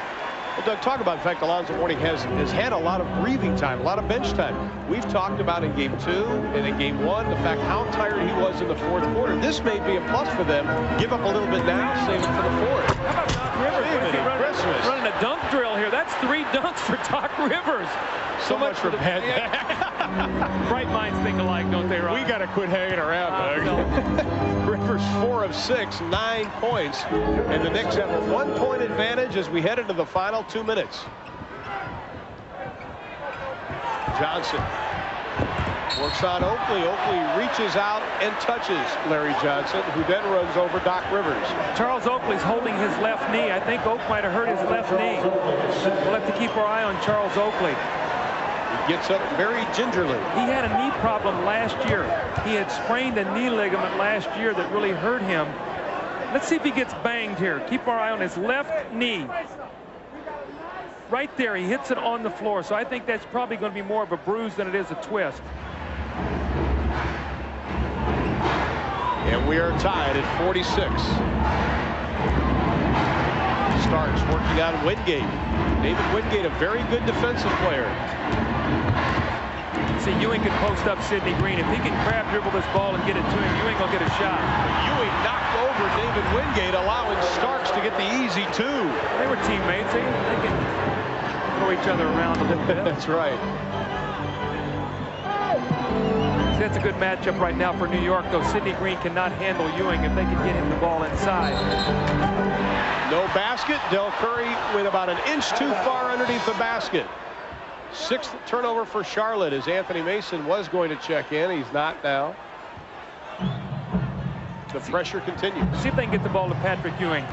Well, Doug, talk about the fact Alonzo Mourning has had a lot of breathing time, a lot of bench time. We've talked about in game 2 and in game 1 the fact how tired he was in the 4th quarter. This may be a plus for them. Give up a little bit now, save it for the 4th. How about Doc Rivers running a dunk drill here? That's 3 dunks for Doc Rivers. So much for bad. Bright minds think alike, don't they, Ron? We got to quit hanging around, Doug. Rivers 4 of 6, 9 points. And the Knicks have a 1-point advantage as we head into the final 2 minutes. Johnson works on Oakley. Oakley reaches out and touches Larry Johnson, who then runs over Doc Rivers. Charles Oakley's holding his left knee. I think Oak might have hurt his left knee. We'll have to keep our eye on Charles Oakley. He gets up very gingerly. He had a knee problem last year. He had sprained a knee ligament last year that really hurt him. Let's see if he gets banged here. Keep our eye on his left knee. Right there, he hits it on the floor. So I think that's probably going to be more of a bruise than it is a twist. And we are tied at 46. Starks working on Wingate. David Wingate, a very good defensive player. See, Ewing can post up Sidney Green. If he can crab dribble this ball and get it to him, Ewing will get a shot. Ewing knocked over David Wingate, allowing Starks to get the easy 2. They were teammates. They can throw each other around a little bit. That's right. That's a good matchup right now for New York, though. Sidney Green cannot handle Ewing if they can get him the ball inside. No basket. Del Curry went about an inch too far underneath the basket. 6th turnover for Charlotte as Anthony Mason was going to check in. He's not now. The pressure continues. See if they can get the ball to Patrick Ewing.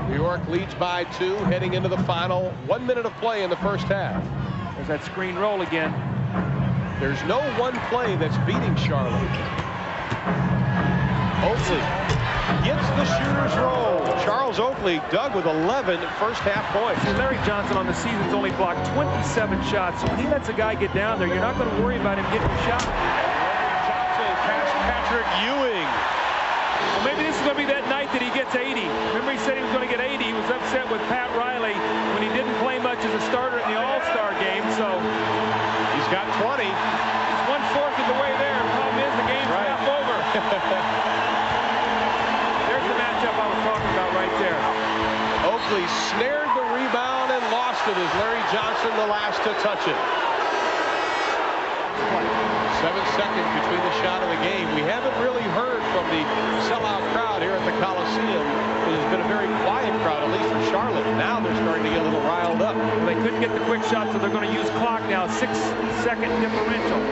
New York leads by 2 heading into the final 1 minute of play in the first half. There's that screen roll again. There's no one play that's beating Charlotte. Oakley gets the shooter's roll. Charles Oakley dug with 11 first-half points. Larry Johnson on the season's only blocked 27 shots. So when he lets a guy get down there, you're not going to worry about him getting a shot. Larry Johnson past Patrick Ewing. Well, maybe this is going to be that night that he gets 80. Remember, he said he was going to get 80. He was upset with Pat Riley when he didn't play much as a starter in the All-Star game. So he's got 20. He's 1/4 of the way there. The problem is the game's half over. There's the matchup I was talking about right there. Oakley snared the rebound and lost it as Larry Johnson the last to touch it. 7 seconds between the shot and the game. We haven't really heard from the sellout crowd here at the Coliseum. It has been a very quiet crowd, at least for Charlotte. Now they're starting to get a little riled up. Well, they couldn't get the quick shot, so they're going to use clock now. 6-second differential.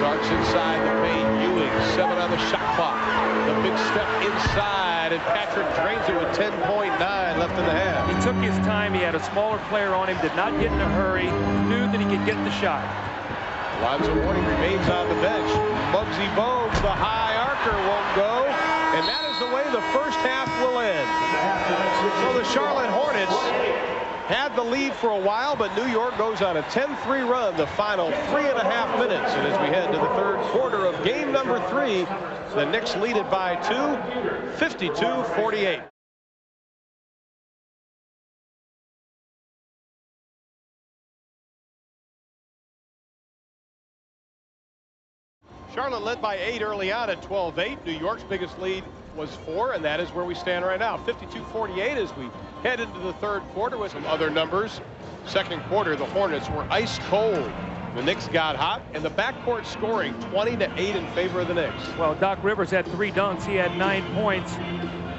Starts inside the paint. Ewing, 7 on the shot clock. The big step inside, and Patrick drains it with 10.9 left in the half. He took his time. He had a smaller player on him, did not get in a hurry, knew that he could get the shot. Lonzo Mourning remains on the bench. Muggsy Bogues, the high arcer, won't go. And that is the way the first half will end. So the Charlotte Hornets had the lead for a while, but New York goes on a 10-3 run the final 3.5 minutes. And as we head to the third quarter of game number 3, the Knicks lead it by 2, 52-48. Charlotte led by 8 early on at 12-8. New York's biggest lead was 4, and that is where we stand right now. 52-48 as we head into the third quarter with some other numbers. Second quarter, the Hornets were ice cold. The Knicks got hot, and the backcourt scoring 20-8 in favor of the Knicks. Well, Doc Rivers had 3 dunks. He had 9 points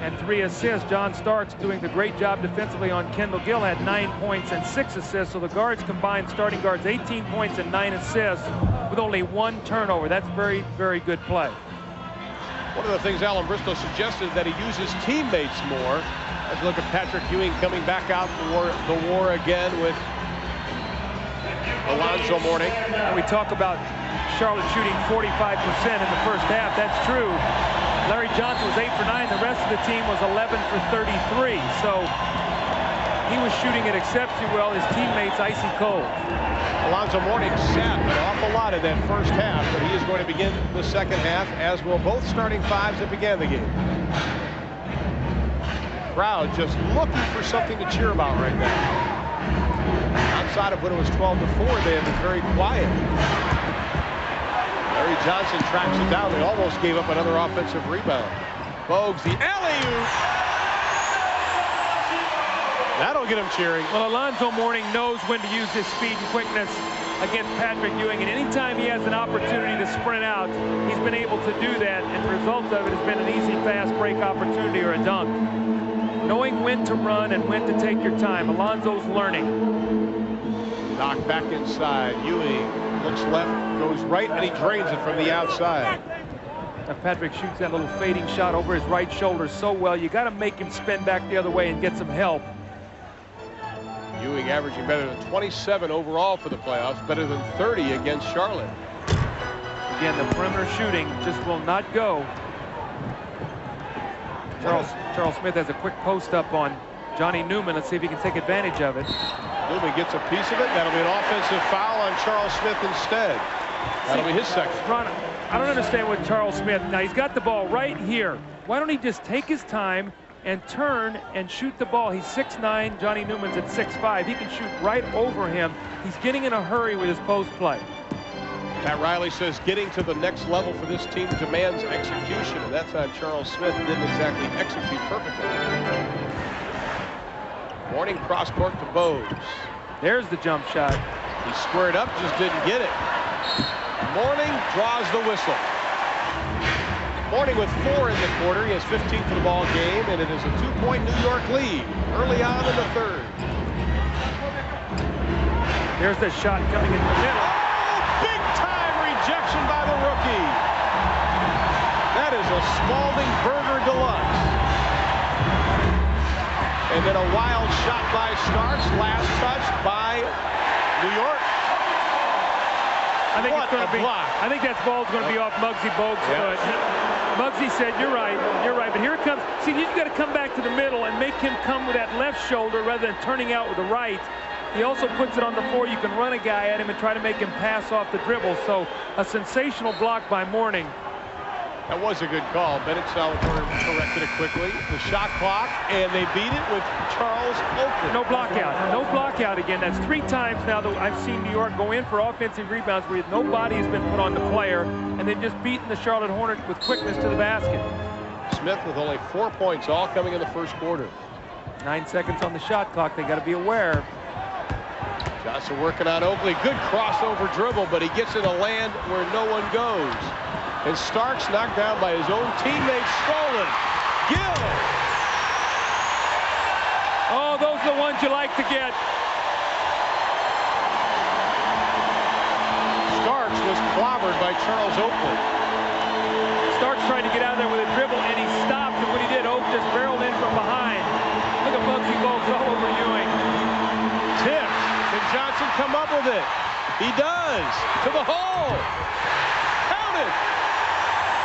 and 3 assists. John Starks doing the great job defensively on Kendall Gill had 9 points and 6 assists. So the guards combined, starting guards, 18 points and 9 assists with only 1 turnover. That's very, very good play. One of the things Alan Bristow suggested that he uses teammates more. Let's look at Patrick Ewing coming back out for the war again with Alonzo Mourning. And we talk about Charlotte shooting 45% in the first half. That's true. Larry Johnson was 8 for 9. The rest of the team was 11 for 33. So he was shooting it exceptionally well. His teammates icy cold. Alonzo Mourning sat an awful lot in that first half, but he is going to begin the second half, as will both starting fives that began the game. Crowd just looking for something to cheer about right now. Outside of when it was 12-4, they have been very quiet. Larry Johnson tracks it down. They almost gave up another offensive rebound. Bogues, the alley-oop. That'll get him cheering. Well, Alonzo Mourning knows when to use his speed and quickness against Patrick Ewing, and anytime he has an opportunity to sprint out, he's been able to do that, and the result of it has been an easy fast break opportunity or a dunk. Knowing when to run and when to take your time. Alonzo's learning. Knocked back inside. Ewing looks left, goes right, and he drains it from the outside. Now Patrick shoots that little fading shot over his right shoulder so well. You got to make him spin back the other way and get some help. Ewing averaging better than 27 overall for the playoffs, better than 30 against Charlotte. Again, the perimeter shooting just will not go. Charles Smith has a quick post up on Johnny Newman. Let's see if he can take advantage of it. Newman gets a piece of it. That'll be an offensive foul on Charles Smith instead. That'll be his second. Ron, I don't understand what Charles Smith, now he's got the ball right here. Why don't he just take his time and turn and shoot the ball? He's 6'9", Johnny Newman's at 6'5". He can shoot right over him. He's getting in a hurry with his post play. Pat Riley says getting to the next level for this team demands execution, and that time Charles Smith didn't exactly execute perfectly. Mourning cross court to Bogues. There's the jump shot. He squared up, just didn't get it. Mourning draws the whistle. Mourning with 4 in the quarter. He has 15 for the ball game, and it is a 2-point New York lead early on in the third. There's the shot coming in the middle. Big time rejection by the rookie. That is a Spalding Burger Deluxe. And then a wild shot by Starks. Last touch by New York. I think that ball's going to be off Muggsy Bogues' foot. Muggsy said, you're right, but here it comes. See, you've got to come back to the middle and make him come with that left shoulder rather than turning out with the right. He also puts it on the floor. You can run a guy at him and try to make him pass off the dribble. So a sensational block by Mourning. That was a good call. Bennett Salvatore corrected it quickly. The shot clock, and they beat it with Charles Oakley. No block out. No block out again. That's 3 times now that I've seen New York go in for offensive rebounds where no body has been put on the player, and they've just beaten the Charlotte Hornets with quickness to the basket. Smith with only 4 points, all coming in the first quarter. 9 seconds on the shot clock. They got to be aware. Johnson working on Oakley. Good crossover dribble, but he gets in a land where no one goes. And Starks knocked down by his own teammate, stolen. Gill. Oh, those are the ones you like to get. Starks was clobbered by Charles Oakley. Starks tried to get out of there with a dribble, and he stopped. And when he did, Oak just barreled in from behind. Look at Muggsy Bogues all over Ewing. Tip. Can Johnson come up with it? He does. To the hole. Counted.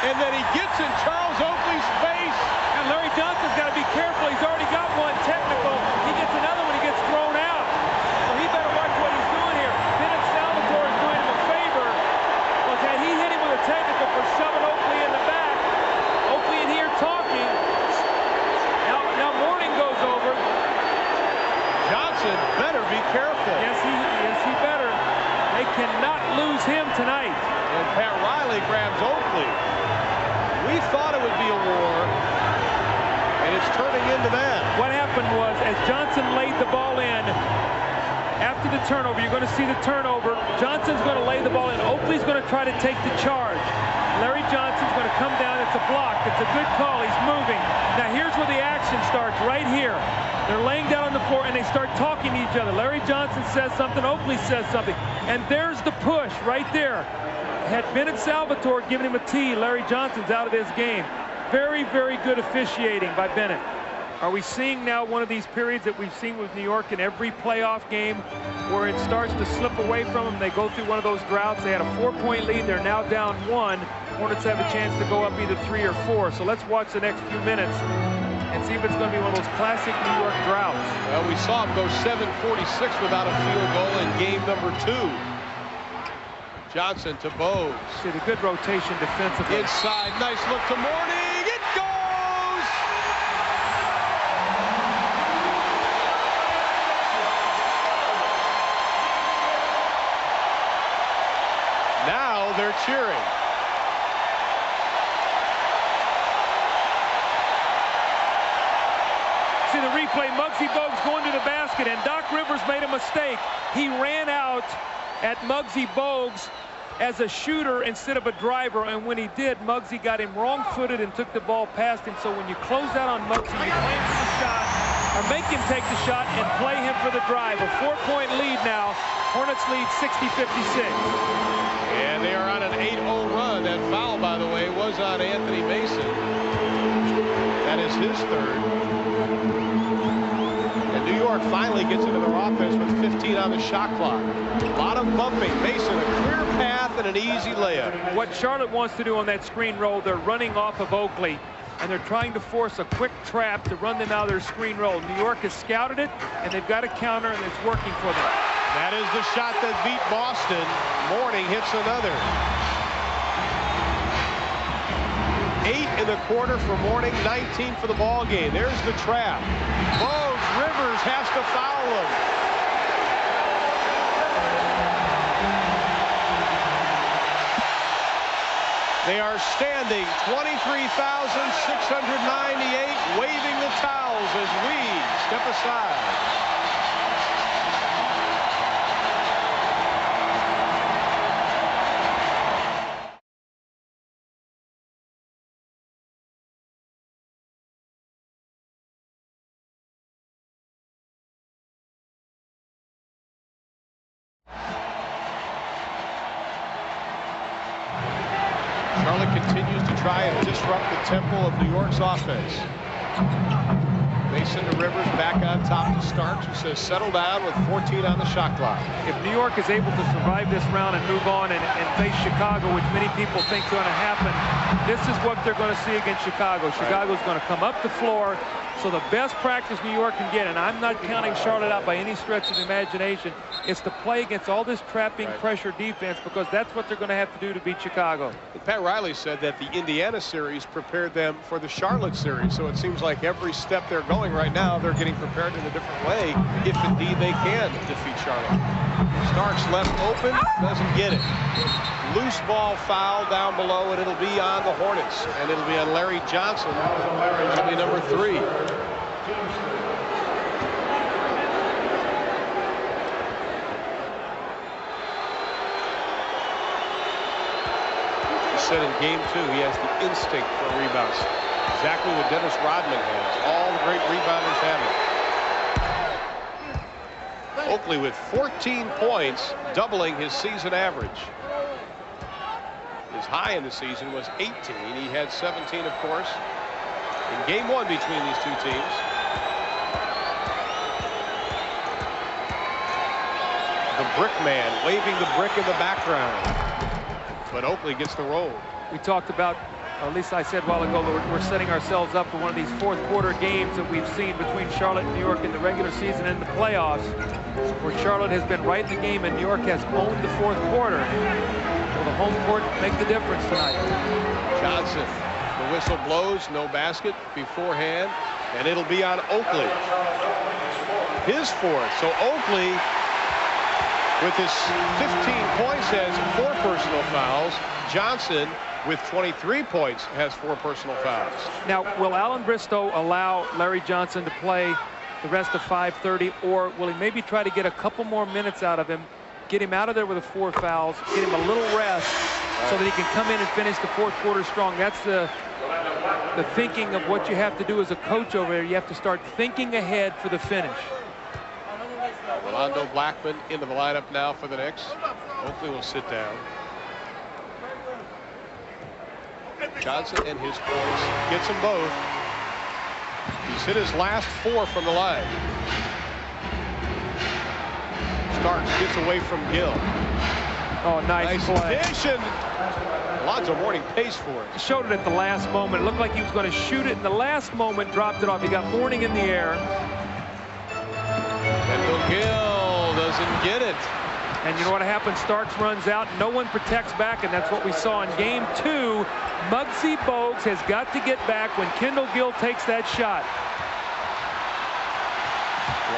And then he gets in Charles Oakley's face. And Larry Johnson's got to be careful. He's already got one technical. He gets another one. He gets thrown out. So he better watch what he's doing here. Bennett Salvatore is doing him a favor. Because had he hit him with a technical for shoving Oakley in the back, Oakley in here talking. Now Mourning goes over. Johnson better be careful. Yes, he better. They cannot lose him tonight. And Pat Riley grabs Oakley. We thought it would be a war, and it's turning into that. What happened was, as Johnson laid the ball in, after the turnover, you're going to see the turnover. Johnson's going to lay the ball in. Oakley's going to try to take the charge. Larry Johnson's going to come down. It's a block. It's a good call. He's moving. Now here's where the action starts, right here. They're laying down on the floor, and they start talking to each other. Larry Johnson says something. Oakley says something. And there's the push right there. Had Bennett Salvatore given him a tee, Larry Johnson's out of this game. Very, very good officiating by Bennett. Are we seeing now one of these periods that we've seen with New York in every playoff game where it starts to slip away from them? They go through one of those droughts. They had a 4-point lead. They're now down 1. Hornets have a chance to go up either 3 or 4. So let's watch the next few minutes and see if it's going to be one of those classic New York droughts. Well, we saw him go 7-46 without a field goal in game number 2. Johnson to Bogues. See the good rotation defensively. Inside, nice look to Mourning. It goes! Now they're cheering. See the replay, Muggsy Bogues going to the basket, and Doc Rivers made a mistake. He ran out at Muggsy Bogues as a shooter instead of a driver, and when he did, Muggsy got him wrong-footed and took the ball past him. So when you close out on Muggsy, you play him for the shot, or make him take the shot and play him for the drive. A 4-point lead now. Hornets lead 60-56. And they are on an 8-0 run. That foul, by the way, was on Anthony Mason. That is his third. And New York finally gets into their offense with 15 on the shot clock. A lot of bumping. Mason, a clear path and an easy layup. What Charlotte wants to do on that screen roll, they're running off of Oakley, and they're trying to force a quick trap to run them out of their screen roll. New York has scouted it, and they've got a counter, and it's working for them. That is the shot that beat Boston. Mourning hits another. 8 in the quarter for Mourning, 19 for the ball game. There's the trap. Bogues, Rivers has to foul him. They are standing 23,698, waving the towels as we step aside. Charlotte continues to try and disrupt the tempo of New York's offense. Mason to Rivers, back on top to Starks, who says settle down with 14 on the shot clock. If New York is able to survive this round and move on and face Chicago, which many people think is going to happen, this is what they're going to see against Chicago. Chicago's going to come up the floor. So the best practice New York can get, and I'm not counting Charlotte out by any stretch of the imagination, is to play against all this trapping pressure defense, because that's what they're going to have to do to beat Chicago. Pat Riley said that the Indiana series prepared them for the Charlotte series. So it seems like every step they're going right now, they're getting prepared in a different way, if indeed they can defeat Charlotte. Starks left open, doesn't get it. Loose ball foul down below, and it'll be on the Hornets, and it'll be on Larry Johnson. It'll be number 3. He said in game 2 he has the instinct for rebounds. Exactly what Dennis Rodman has. All the great rebounders have it. Oakley with 14 points, doubling his season average. His high in the season was 18. He had 17, of course, in game 1 between these two teams. The brick man waving the brick in the background. But Oakley gets the roll. We talked about, or at least I said a while ago, that we're setting ourselves up for one of these fourth quarter games that we've seen between Charlotte and New York in the regular season and the playoffs, where Charlotte has been right in the game and New York has owned the fourth quarter. Will the home court make the difference tonight? Johnson, the whistle blows, no basket beforehand, and it'll be on Oakley. His 4th. So Oakley, with his 15 points, has 4 personal fouls. Johnson, with 23 points, has 4 personal fouls. Now, will Alan Bristow allow Larry Johnson to play the rest of 5:30, or will he maybe try to get a couple more minutes out of him, get him out of there with the 4 fouls, get him a little rest so that he can come in and finish the fourth quarter strong? That's the thinking of what you have to do as a coach over there. You have to start thinking ahead for the finish. Rolando Blackman into the lineup now for the Knicks. Oakley will sit down. Johnson and his points gets them both. He's hit his last 4 from the line. Starks gets away from Gill. Oh, nice play. Dish, and Alonzo Mourning pays for it. He showed it at the last moment. It looked like he was going to shoot it in the last moment, dropped it off. He got Mourning in the air. Kendall Gill doesn't get it. And you know what happens? Starks runs out. No one protects back, and that's what we saw in game 2. Muggsy Bogues has got to get back when Kendall Gill takes that shot.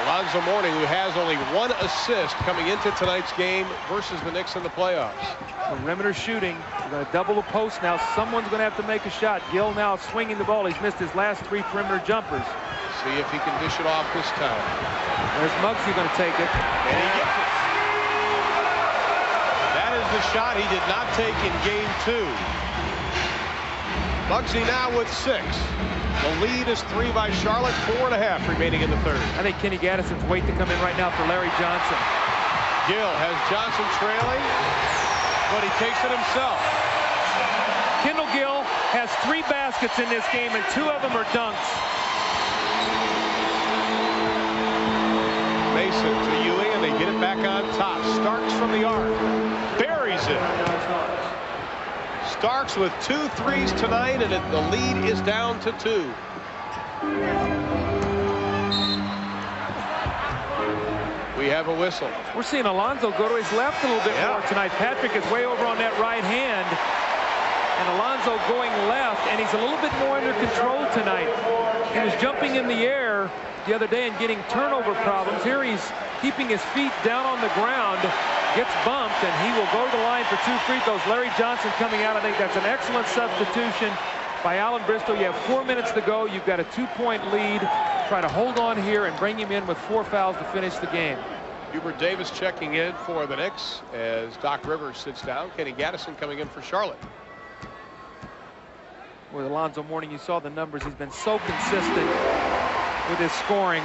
Alonzo Mourning, who has only 1 assist coming into tonight's game versus the Knicks in the playoffs. Perimeter shooting. We're going to double the post now. Someone's going to have to make a shot. Gill now swinging the ball. He's missed his last 3 perimeter jumpers. See if he can dish it off this time. There's Muggsy going to take it. And he gets it. That is the shot he did not take in game 2. Muggsy now with 6. The lead is 3 by Charlotte, 4.5 remaining in the third. I think Kenny Gaddison's waiting to come in right now for Larry Johnson. Gill has Johnson trailing, but he takes it himself. Kendall Gill has 3 baskets in this game, and 2 of them are dunks. Mason to Ewing, and they get it back on top. Starks from the arc. Buries it. Starks with 2 threes tonight, and the lead is down to 2. We have a whistle. We're seeing Alonzo go to his left a little bit more tonight. Patrick is way over on that right hand, and Alonzo going left, and he's a little bit more under control tonight. He was jumping in the air the other day and getting turnover problems. Here he's keeping his feet down on the ground, gets bumped, and he will go to the line for 2 free throws. Larry Johnson coming out. I think that's an excellent substitution by Alan Bristow. You have 4 minutes to go. You've got a 2-point lead. Try to hold on here and bring him in with 4 fouls to finish the game. Hubert Davis checking in for the Knicks as Doc Rivers sits down. Kenny Gaddison coming in for Charlotte. With Alonzo Mourning, you saw the numbers. He's been so consistent with his scoring.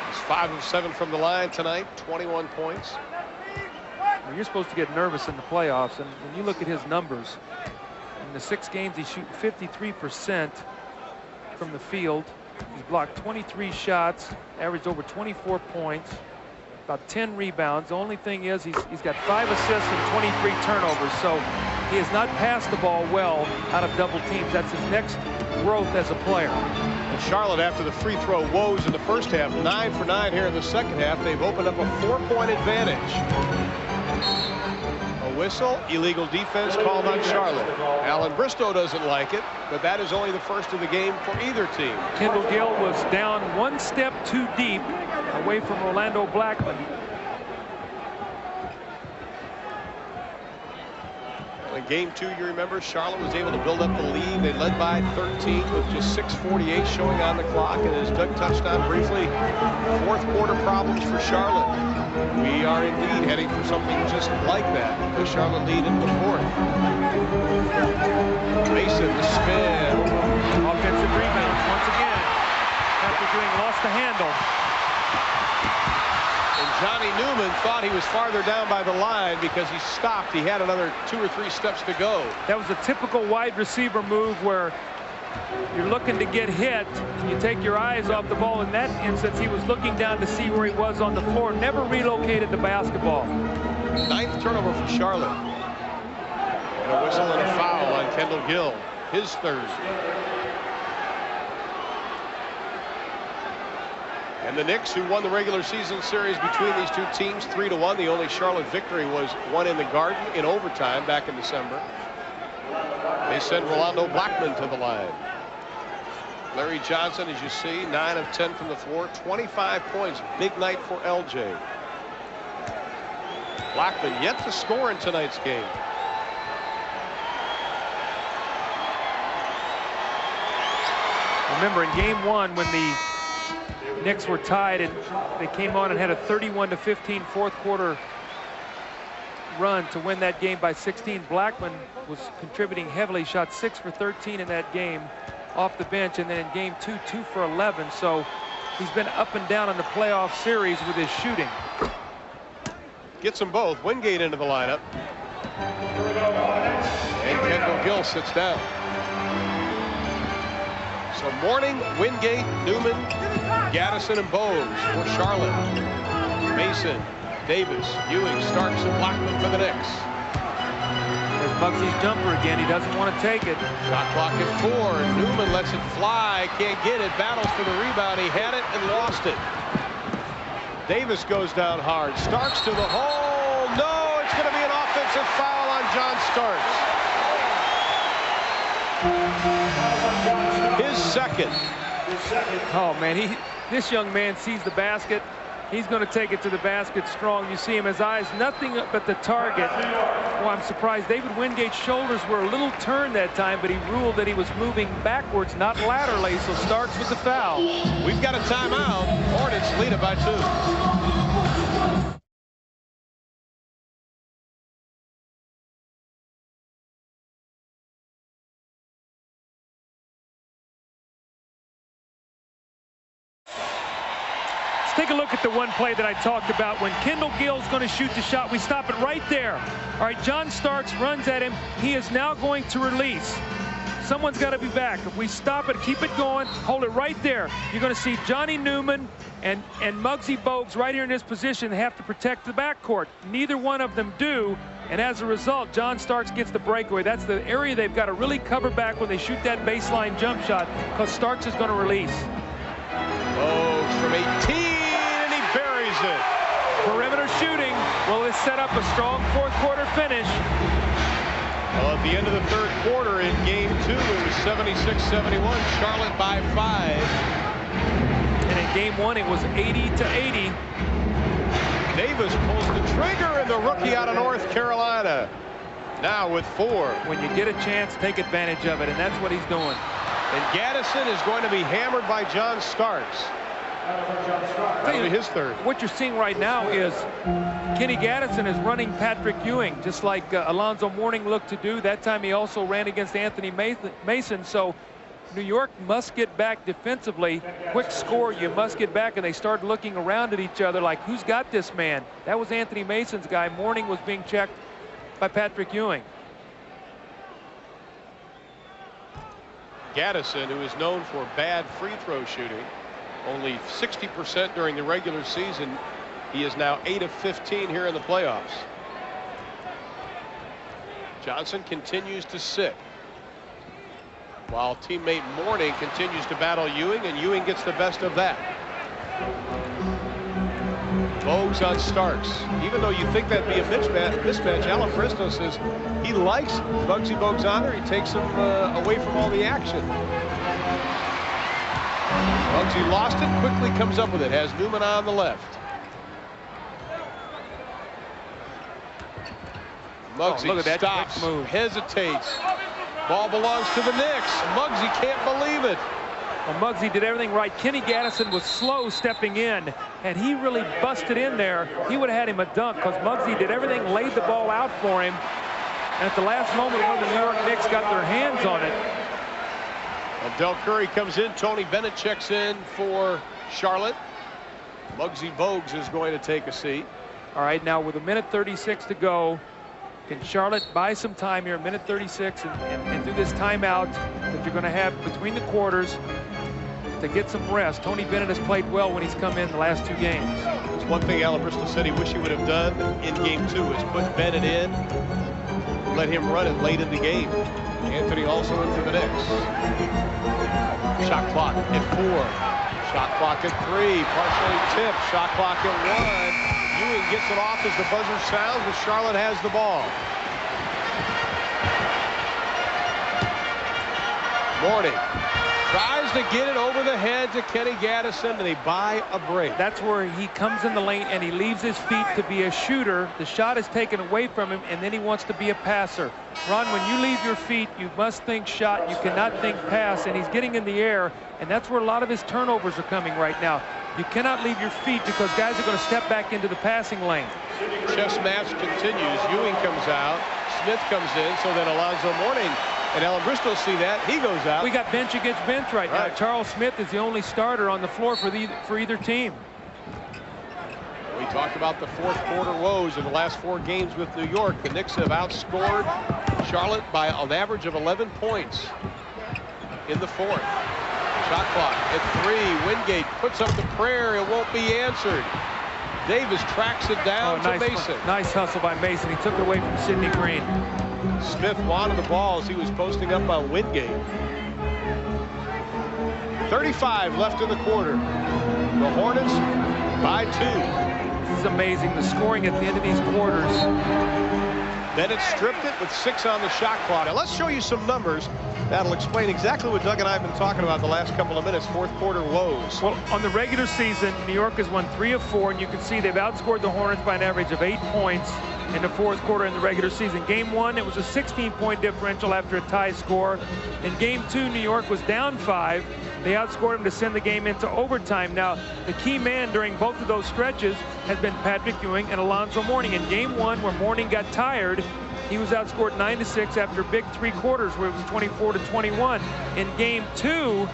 He's 5 of 7 from the line tonight, 21 points. Well, you're supposed to get nervous in the playoffs, and when you look at his numbers, in the 6 games he's shooting 53% from the field. He's blocked 23 shots, averaged over 24 points, about 10 rebounds. The only thing is he's got 5 assists and 23 turnovers, so he has not passed the ball well out of double teams. That's his next growth as a player. And Charlotte, after the free throw woes in the first half, 9 for 9 here in the second half, they've opened up a 4-point advantage. A whistle, illegal defense called on Charlotte. Alan Bristow doesn't like it, but that is only the first of the game for either team. Kendall Gill was down one step too deep away from Orlando Blackman. In game 2, you remember, Charlotte was able to build up the lead. They led by 13 with just 6:48 showing on the clock. And as Doug touched on briefly, fourth quarter problems for Charlotte. We are indeed heading for something just like that. The Charlotte lead in the fourth. Mason, the spin. Offensive rebounds once again. After doing lost the handle. And Johnny Newman thought he was farther down by the line because he stopped. He had another 2 or 3 steps to go. That was a typical wide receiver move where you're looking to get hit. You take your eyes off the ball. In that instance, he was looking down to see where he was on the floor. Never relocated the basketball. 9th turnover for Charlotte. And a whistle and a foul on Kendall Gill. His third. And the Knicks, who won the regular season series between these two teams 3-1. The only Charlotte victory was won in the Garden in overtime back in December. They send Rolando Blackman to the line. Larry Johnson, as you see, 9 of 10 from the floor, 25 points. Big night for LJ. Blackman yet to score in tonight's game. Remember, in game 1, when the Knicks were tied and they came on and had a 31-15 fourth quarter run to win that game by 16. Blackman was contributing heavily, shot 6 for 13 in that game off the bench, and then in game 2, 2 for 11. So he's been up and down in the playoff series with his shooting. Gets them both. Wingate into the lineup. And Kendall Gill sits down. So Mourning, Wingate, Newman, Gaddison, and Bowes for Charlotte. Mason, Davis, Ewing, Starks, and Blackman for the Knicks. There's Muggsy's jumper again. He doesn't want to take it. Shot clock at 4. Newman lets it fly. Can't get it. Battles for the rebound. He had it and lost it. Davis goes down hard. Starks to the hole. No, it's going to be an offensive foul on John Starks. His second. Oh, man, this young man sees the basket. He's going to take it to the basket strong. You see him, his eyes, nothing but the target. Well, I'm surprised. David Wingate's shoulders were a little turned that time, but he ruled that he was moving backwards, not laterally, so Starks with the foul. We've got a timeout. Hornets lead it by 2. Take a look at the one play that I talked about. When Kendall Gill's going to shoot the shot, we stop it right there. All right, John Starks runs at him. He is now going to release. Someone's got to be back. If we stop it, keep it going, hold it right there. You're going to see Johnny Newman and Muggsy Bogues right here in this position have to protect the backcourt. Neither one of them do, and as a result, John Starks gets the breakaway. That's the area they've got to really cover back when they shoot that baseline jump shot, because Starks is going to release. Bogues from 18. It. Perimeter shooting. Will this set up a strong fourth quarter finish? Well, at the end of the third quarter in game 2, it was 76-71. Charlotte by 5. And in game 1, it was 80-80. Davis pulls the trigger, and the rookie out of North Carolina now with 4. When you get a chance, take advantage of it, and that's what he's doing. And Gaddison is going to be hammered by John Starks. That'll be his third. What you're seeing right now is Kenny Gaddison is running Patrick Ewing, just like Alonzo Mourning looked to do. That time he also ran against Anthony Mason. So New York must get back defensively. Quick score, you must get back. And they started looking around at each other like, who's got this man? That was Anthony Mason's guy. Mourning was being checked by Patrick Ewing. Gaddison, who is known for bad free throw shooting, only 60% during the regular season. He is now 8 of 15 here in the playoffs. Johnson continues to sit, while teammate Mourning continues to battle Ewing, and Ewing gets the best of that. Bogues on Starks. Even though you think that'd be a mismatch, Alan Bristow says he likes Muggsy Bogues on there. He takes him away from all the action. Muggsy lost it, quickly comes up with it. Has Newman on the left. Muggsy stops, hesitates. Ball belongs to the Knicks. Muggsy can't believe it. Well, Muggsy did everything right. Kenny Gaddison was slow stepping in, and he really busted in there. He would have had him a dunk because Muggsy did everything, laid the ball out for him. And at the last moment, one of the New York Knicks got their hands on it. And Del Curry comes in. Tony Bennett checks in for Charlotte. Muggsy Bogues is going to take a seat. All right, now with 1:36 to go, can Charlotte buy some time here, 1:36, and do this timeout that you're going to have between the quarters to get some rest? Tony Bennett has played well when he's come in the last 2 games. There's one thing Alan Bristol said he wished he would have done in game 2 is put Bennett in, let him run it late in the game. Anthony also in for the Knicks. Shot clock at 4. Shot clock at 3. Partially tipped. Shot clock at 1. Ewing gets it off as the buzzer sounds, but Charlotte has the ball. Mourning tries to get it over the head to Kenny Gaddison, and they buy a break. That's where he comes in the lane and he leaves his feet to be a shooter. The shot is taken away from him, and then he wants to be a passer. Ron, when you leave your feet, you must think shot. You cannot think pass, and he's getting in the air, and that's where a lot of his turnovers are coming right now. You cannot leave your feet because guys are going to step back into the passing lane. Chess match continues. Ewing comes out. Smith comes in. So then Alonzo Mourning and Alan Bristol see that. He goes out. We got bench against bench right now. Charles Smith is the only starter on the floor for either team. We talked about the fourth quarter woes in the last 4 games with New York. The Knicks have outscored Charlotte by an average of 11 points in the fourth. Shot clock at 3. Wingate puts up the prayer. It won't be answered. Davis tracks it down to Mason. Nice hustle by Mason. He took it away from Sidney Green. Smith wanted the ball as he was posting up on Wingate. 35 left in the quarter. The Hornets by 2. This is amazing. The scoring at the end of these quarters. Bennett stripped it with 6 on the shot clock. Now let's show you some numbers that'll explain exactly what Doug and I have been talking about the last couple of minutes. Fourth quarter woes. Well, on the regular season, New York has won 3 of 4, and you can see they've outscored the Hornets by an average of 8 points in the fourth quarter in the regular season. Game 1, it was a 16-point differential after a tie score. In Game 2, New York was down 5. They outscored them to send the game into overtime. Now, the key man during both of those stretches has been Patrick Ewing and Alonzo Mourning. In Game 1, where Mourning got tired, he was outscored 9-6 after a big 3 quarters where it was 24-21. In Game 2,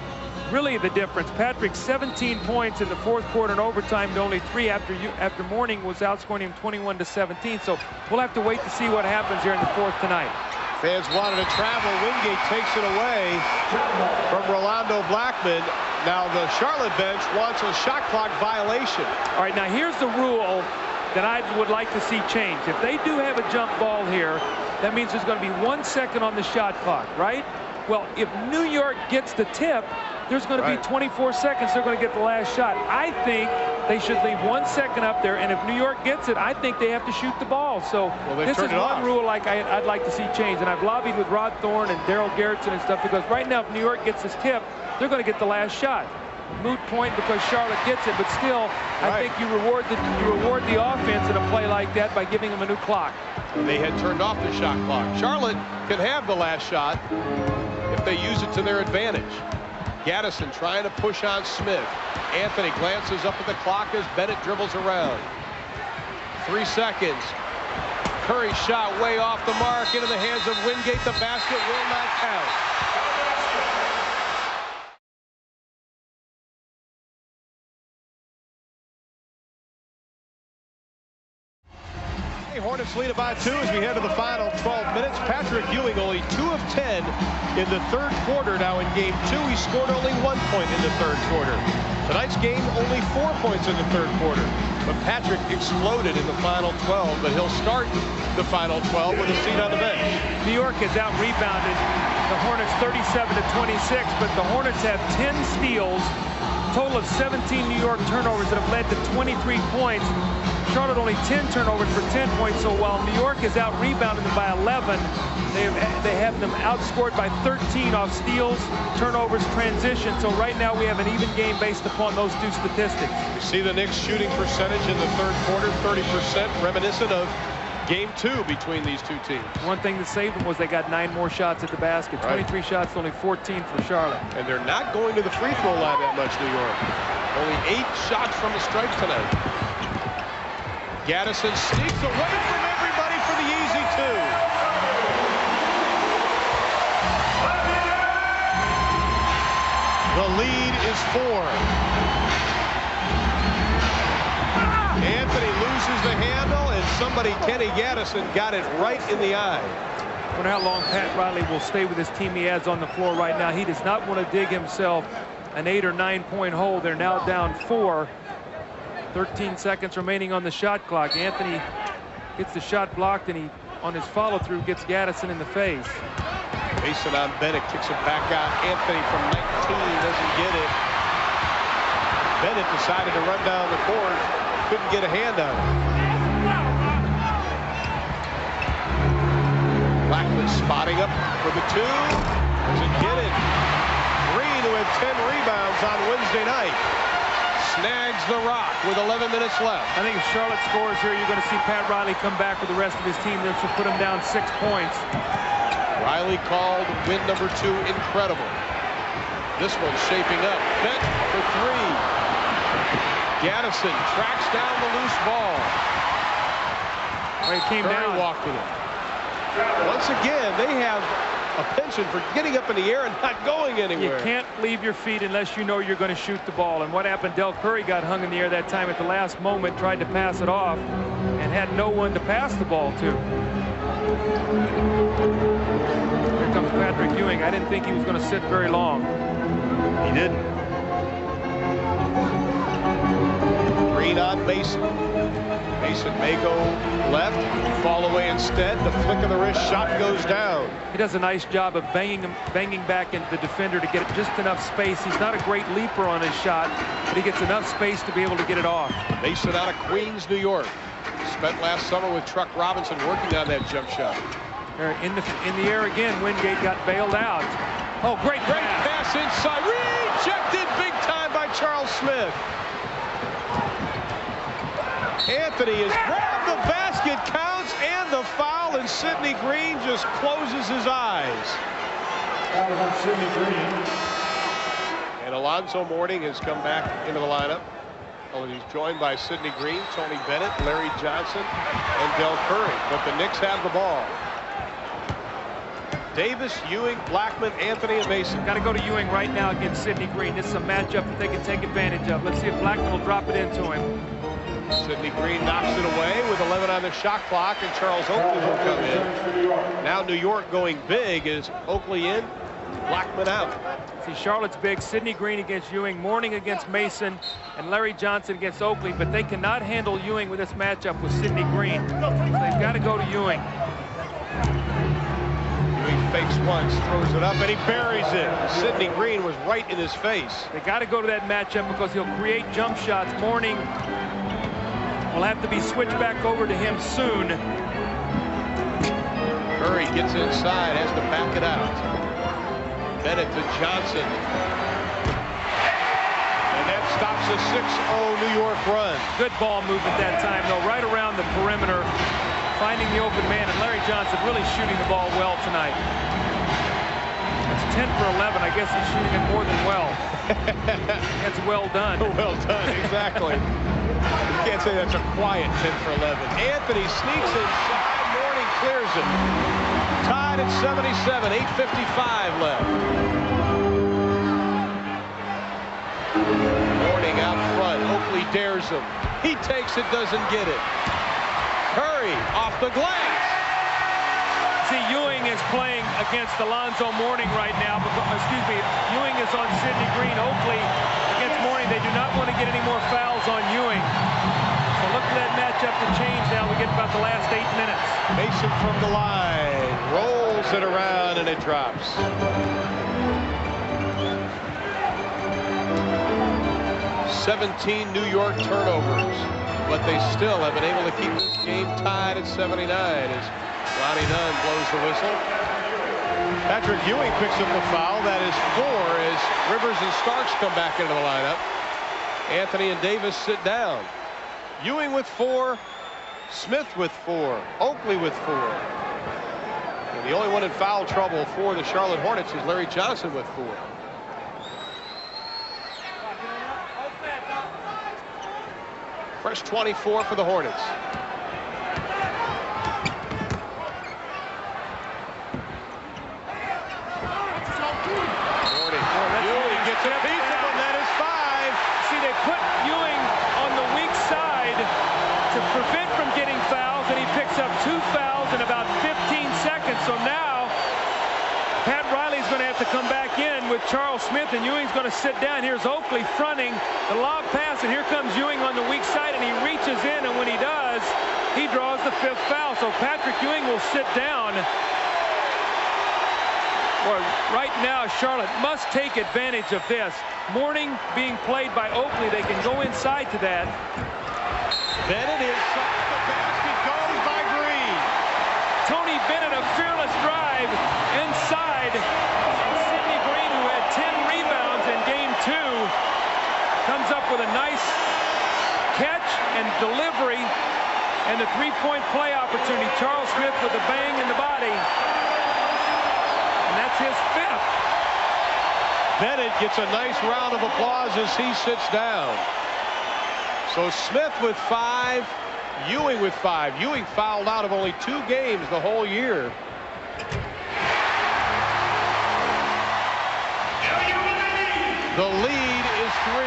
really the difference. Patrick 17 points in the fourth quarter and overtime to only 3 after Mourning was outscoring him 21-17. So we'll have to wait to see what happens here in the fourth tonight. Fans wanted to travel. Wingate takes it away from Rolando Blackman. Now the Charlotte bench wants a shot clock violation. All right, now here's the rule that I would like to see changed. If they do have a jump ball here, that means there's going to be 1 second on the shot clock, right? Well, if New York gets the tip, there's going to be 24 seconds. They're going to get the last shot. I think they should leave 1 second up there, and if New York gets it, I think they have to shoot the ball. So this is one rule I'd like to see changed, and I've lobbied with Rod Thorne and Daryl Garrettson and stuff, because right now if New York gets this tip, they're going to get the last shot. Moot point because Charlotte gets it, but still, I think you reward the offense in a play like that by giving them a new clock. They had turned off the shot clock. Charlotte can have the last shot if they use it to their advantage. Gaddison trying to push on Smith. Anthony glances up at the clock as Bennett dribbles around. 3 seconds. Curry's shot way off the mark into the hands of Wingate. The basket will not count. Hornets lead it by 2 as we head to the final 12 minutes. Patrick Ewing only 2 of 10 in the third quarter. Now in game 2, he scored only 1 point in the third quarter. Tonight's game, only 4 points in the third quarter. But Patrick exploded in the final 12, but he'll start the final 12 with a seat on the bench. New York has out-rebounded the Hornets 37-26, but the Hornets have 10 steals, total of 17 New York turnovers that have led to 23 points. Charlotte only 10 turnovers for 10 points, so while New York is out-rebounding them by 11, they have them outscored by 13 off steals, turnovers, transition. So right now we have an even game based upon those two statistics. You see the Knicks shooting percentage in the third quarter, 30%, reminiscent of game 2 between these two teams. One thing that saved them was they got 9 more shots at the basket. 23 shots, only 14 for Charlotte. And they're not going to the free throw line that much, New York. Only 8 shots from the stripe tonight. Gaddison sneaks away from everybody for the easy 2. The lead is 4. Anthony loses the handle, and somebody, Kenny Gaddison, got it right in the eye. I wonder how long Pat Riley will stay with his team he has on the floor right now. He does not want to dig himself an 8 or 9 point hole. They're now down 4. 13 seconds remaining on the shot clock. Anthony gets the shot blocked, and he, on his follow-through, gets Gaddison in the face. Mason on Bennett, kicks it back out. Anthony from 19 doesn't get it. Bennett decided to run down the court. Couldn't get a hand on it. Blackman spotting up for the 2. Doesn't get it. Green, who had 10 rebounds on Wednesday night, snags the rock with 11 minutes left. I think if Charlotte scores here, you're going to see Pat Riley come back with the rest of his team. This will put him down 6 points. Riley called win number 2 incredible. This one's shaping up. Bent for 3. Gaddison tracks down the loose ball. He came down. Walked with it. Once again, they have a penchant for getting up in the air and not going anywhere. You can't leave your feet unless you know you're going to shoot the ball. And what happened, Del Curry got hung in the air that time at the last moment, tried to pass it off, and had no one to pass the ball to. Here comes Patrick Ewing. I didn't think he was going to sit very long. He didn't. Green on Mason. Mason may go left, fall away instead. The flick of the wrist, shot goes down. He does a nice job of banging back into the defender to get just enough space. He's not a great leaper on his shot, but he gets enough space to be able to get it off. Mason out of Queens, New York. Spent last summer with Truck Robinson working on that jump shot. In the air again, Wingate got bailed out. Oh, great pass inside. Rejected big time by Charles Smith. Anthony has grabbed the basket, counts, and the foul, and Sidney Green just closes his eyes. And Alonzo Mourning has come back into the lineup. Oh, he's joined by Sidney Green, Tony Bennett, Larry Johnson, and Del Curry. But the Knicks have the ball. Davis, Ewing, Blackman, Anthony, and Mason. Got to go to Ewing right now against Sidney Green. This is a matchup that they can take advantage of. Let's see if Blackman will drop it into him. Sidney Green knocks it away with 11 on the shot clock, and Charles Oakley will come in. Now New York going big. Is Oakley in? Blackman out. See, Charlotte's big. Sidney Green against Ewing, Mourning against Mason, and Larry Johnson against Oakley, but they cannot handle Ewing with this matchup with Sidney Green. So they've got to go to Ewing. Ewing fakes once, throws it up, and he buries it. Sidney Green was right in his face. They got to go to that matchup because he'll create jump shots. Mourning will have to be switched back over to him soon. Curry gets inside, has to back it out. Bennett to Johnson. And that stops a 6-0 New York run. Good ball movement that time, though, right around the perimeter, finding the open man, and Larry Johnson really shooting the ball well tonight. That's 10 for 11. I guess he's shooting it more than well. That's well done. Well done, exactly. You can't say that's a quiet 10 for 11. Anthony sneaks inside. Mourning clears it. Tied at 77. 8:55 left. Mourning out front. Oakley dares him. He takes it, doesn't get it. Curry off the glass. See, Ewing is playing against Alonzo Mourning right now. Excuse me, Ewing is on Sidney Green. Oakley against Mourning. They do not want to get any more fouls on Ewing. So look for that matchup to change now. We get about the last 8 minutes. Mason from the line. Rolls it around and it drops. 17 New York turnovers, but they still have been able to keep this game tied at 79 as Ronnie Dunn blows the whistle. Patrick Ewing picks up the foul. That is 4 as Rivers and Starks come back into the lineup. Anthony and Davis sit down. Ewing with 4, Smith with 4, Oakley with 4. And the only one in foul trouble for the Charlotte Hornets is Larry Johnson with 4. Fresh 24 for the Hornets. Ewing gets a piece of him. That is 5. See, they put Ewing on the weak side to prevent from getting fouls, and he picks up 2 fouls in about 15 seconds. So now Pat Riley's going to have to come back in with Charles Smith, and Ewing's going to sit down. Here's Oakley fronting the lob pass, and here comes Ewing on the weak side, and he reaches in, and when he does, he draws the 5th foul. So Patrick Ewing will sit down. Well, right now, Charlotte must take advantage of this. Mourning being played by Oakley, they can go inside to that. Bennett inside the basket goes by Green. Tony Bennett, a fearless drive inside. Sidney Green, who had 10 rebounds in game 2, comes up with a nice catch and delivery and the 3-point play opportunity. Charles Smith with a bang in the body. And that's his 5th. Bennett gets a nice round of applause as he sits down. So Smith with 5, Ewing with 5. Ewing fouled out of only 2 games the whole year. The lead is 3,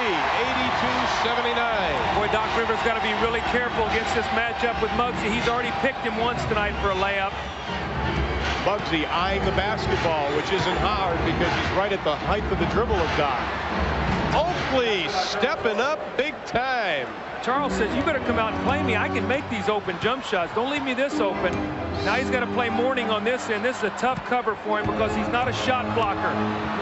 82-79. Boy, Doc Rivers got to be really careful against this matchup with Muggsy. He's already picked him once tonight for a layup. Muggsy eyeing the basketball, which isn't hard because he's right at the height of the dribble of Doc. Oakley stepping up big time. Charles says, you better come out and play me. I can make these open jump shots. Don't leave me this open. Now he's got to play Mourning on this end. This is a tough cover for him because he's not a shot blocker.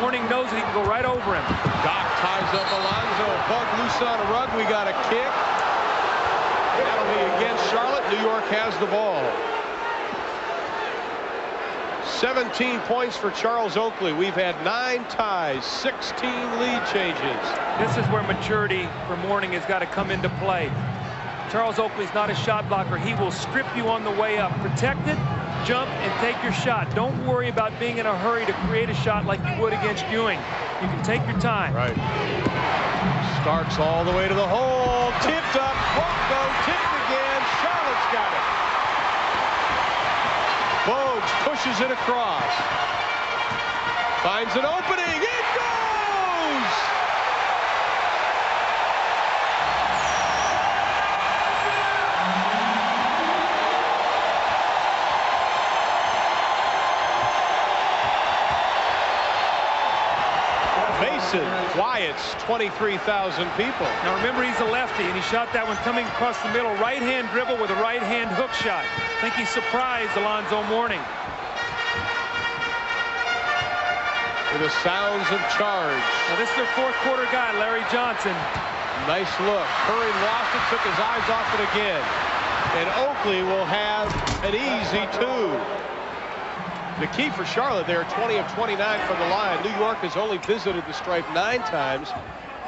Mourning knows that he can go right over him. Doc ties up Alonzo. Bug loose on a rug. We got a kick. That'll be against Charlotte. New York has the ball. 17 points for Charles Oakley. We've had 9 ties, 16 lead changes. This is where maturity for Mourning has got to come into play. Charles Oakley's not a shot blocker. He will strip you on the way up. Protect it, jump, and take your shot. Don't worry about being in a hurry to create a shot like you would against Ewing. You can take your time. Right. Starks all the way to the hole. Tipped up. Won't go. Tipped again. Charlotte's got it. Bogues pushes it across. Finds an opening. It goes! Mason quiets 23,000 people. Now remember, he's a lefty, and he shot that one coming across the middle. Right-hand dribble with a right-hand hook shot. I think he surprised Alonzo Mourning. With the sounds of charge. Now this is their 4th quarter guy, Larry Johnson. Nice look. Curry lost it, took his eyes off it again. And Oakley will have an easy 2. The key for Charlotte, they're 20 of 29 from the line. New York has only visited the stripe 9 times,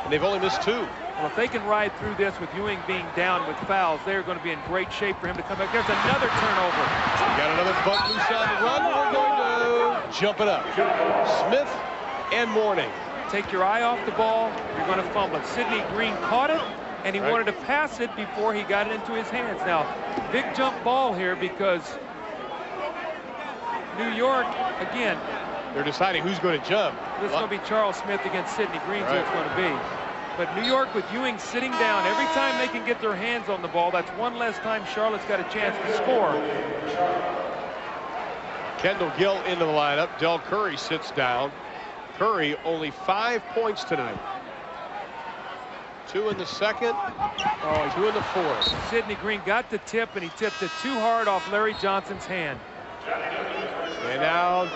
and they've only missed 2. Well, if they can ride through this with Ewing being down with fouls, they're going to be in great shape for him to come back. There's another turnover. We got another buck loose on the run. We're going to jump it up. Smith and Mourning. Take your eye off the ball, you're going to fumble it. Sidney Green caught it, and he wanted to pass it before he got it into his hands. Now, big jump ball here because New York, again, they're deciding who's going to jump. This is going to be Charles Smith against Sidney Green, so it's going to be. But New York with Ewing sitting down, every time they can get their hands on the ball, that's one less time Charlotte's got a chance to score. Kendall Gill into the lineup. Del Curry sits down. Curry only 5 points tonight. 2 in the second, 2 in the fourth. Sidney Green got the tip, and he tipped it too hard off Larry Johnson's hand. And now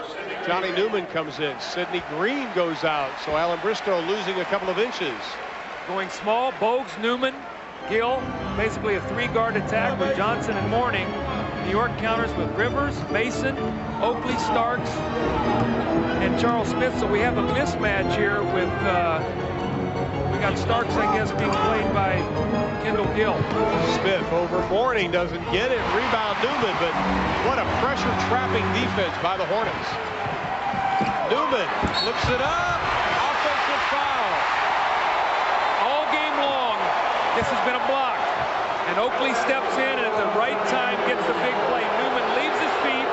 Johnny Newman comes in. Sidney Green goes out, so Alan Bristow losing a couple of inches. Going small, Bogues, Newman, Gill, basically a 3-guard attack with Johnson and Mourning. New York counters with Rivers, Mason, Oakley, Starks, and Charles Smith. So we have a mismatch here with, we got Starks, I guess, being played by Kendall Gill. Smith over Mourning, doesn't get it. Rebound Newman, but what a pressure trapping defense by the Hornets. Newman lifts it up. Offensive foul. All game long, this has been a block. And Oakley steps in and at the right time gets the big play. Newman leaves his feet.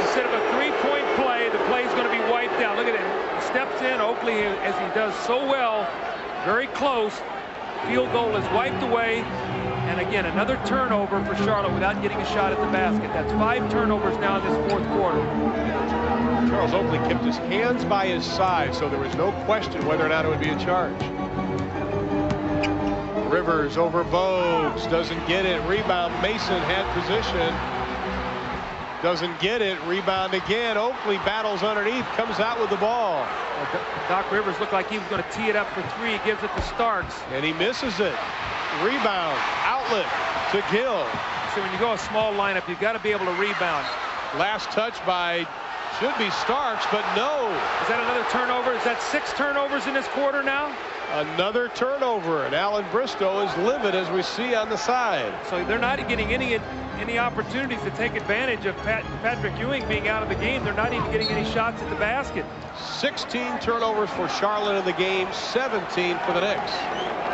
Instead of a 3-point play, the play is going to be wiped out. Look at it. He steps in. Oakley, as he does so well, very close. Field goal is wiped away. And again, another turnover for Charlotte without getting a shot at the basket. That's 5 turnovers now in this fourth quarter. Charles Oakley kept his hands by his side, so there was no question whether or not it would be a charge. Rivers over Bogues, doesn't get it. Rebound, Mason had position. Doesn't get it. Rebound again. Oakley battles underneath, comes out with the ball. Doc Rivers looked like he was going to tee it up for 3. He gives it to Starks. And he misses it. Rebound, outlet to Gill. So when you go a small lineup, you've got to be able to rebound. Last touch by, should be Starks, but no. Is that another turnover? Is that 6 turnovers in this quarter now? Another turnover, and Alan Bristow is livid, as we see on the side. So they're not getting any opportunities to take advantage of Patrick Ewing being out of the game. They're not even getting any shots at the basket. 16 turnovers for Charlotte in the game, 17 for the Knicks.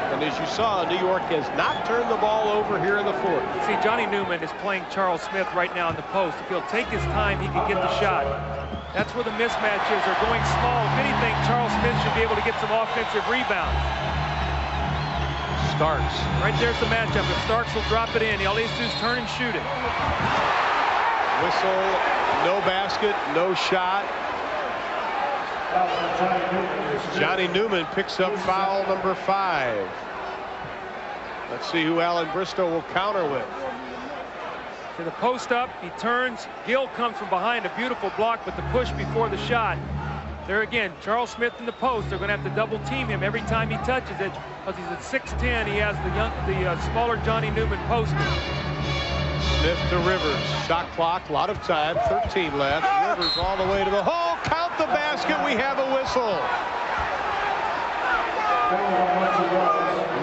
And as you saw, New York has not turned the ball over here in the fourth. See, Johnny Newman is playing Charles Smith right now in the post. If he'll take his time, he can get the shot. That's where the mismatch is. They're going small. If anything, Charles Smith should be able to get some offensive rebounds. Starks. Right there's the matchup. If Starks will drop it in, all he has to do is turn and shoot it. Whistle, no basket, no shot. Johnny Newman picks up foul number 5. Let's see who Alan Bristow will counter with. To the post up, he turns. Gill comes from behind, a beautiful block, but the push before the shot. There again, Charles Smith in the post. They're going to have to double team him every time he touches it, because he's at 6'10". He has the smaller Johnny Newman posted. Smith to Rivers. Shot clock, a lot of time, 13 left. Rivers all the way to the hole. Count the basket. We have a whistle.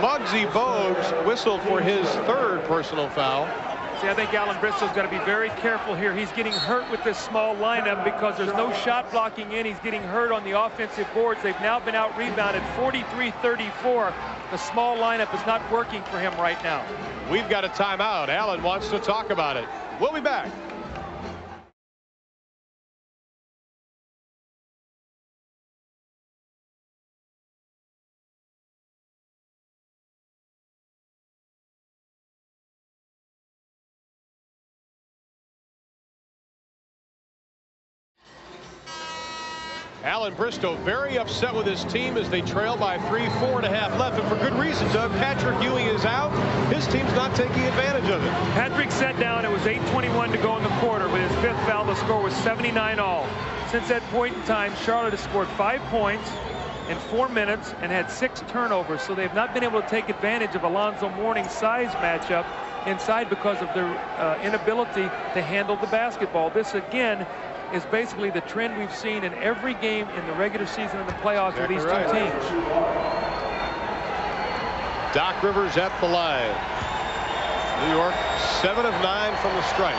Muggsy Bogues whistled for his 3rd personal foul. See, I think Alan Bristow's got to be very careful here. He's getting hurt with this small lineup because there's no shot blocking in. He's getting hurt on the offensive boards. They've now been out rebounded 43-34. The small lineup is not working for him right now. We've got a timeout. Alan wants to talk about it. We'll be back. Alan Bristow very upset with his team as they trail by 3, 4.5 left, and for good reason, Doug. Patrick Ewing is out. His team's not taking advantage of it. Patrick sat down. It was 8:21 to go in the quarter. With his 5th foul, the score was 79 all. Since that point in time, Charlotte has scored 5 points in 4 minutes and had 6 turnovers, so they've not been able to take advantage of Alonzo Mourning's size matchup inside because of their inability to handle the basketball. This, again, is basically the trend we've seen in every game in the regular season and the playoffs with these two teams. Doc Rivers at the line. New York 7 of 9 from the stripe.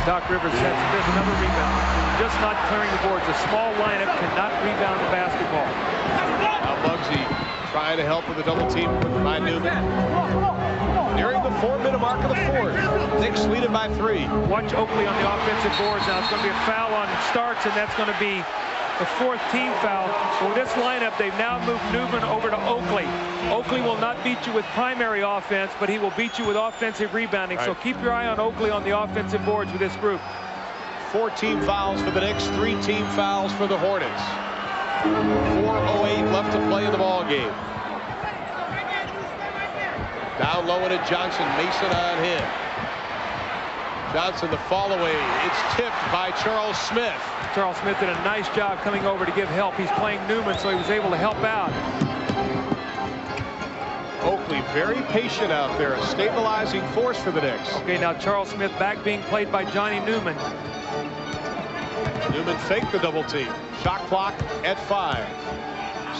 Doc Rivers sets fifth, another rebound. Just not clearing the boards. A small lineup cannot rebound the basketball. Now Muggsy trying to help with the double team by Newman. Nearing the 4-minute mark of the fourth. Knicks leading by 3. Watch Oakley on the offensive boards. Now it's going to be a foul on Starks, and that's going to be the 4th team foul. So with this lineup, they've now moved Newman over to Oakley. Oakley will not beat you with primary offense, but he will beat you with offensive rebounding. Right. So keep your eye on Oakley on the offensive boards with this group. 4 team fouls for the Knicks, 3 team fouls for the Hornets. 4:08 left to play in the ball game. Down low to Johnson. Mason on him. Johnson the fall away. It's tipped by Charles Smith. Charles Smith did a nice job coming over to give help. He's playing Newman, so he was able to help out. Oakley very patient out there, a stabilizing force for the Knicks. Okay, now Charles Smith back being played by Johnny Newman. Newman faked the double team. Shot clock at 5.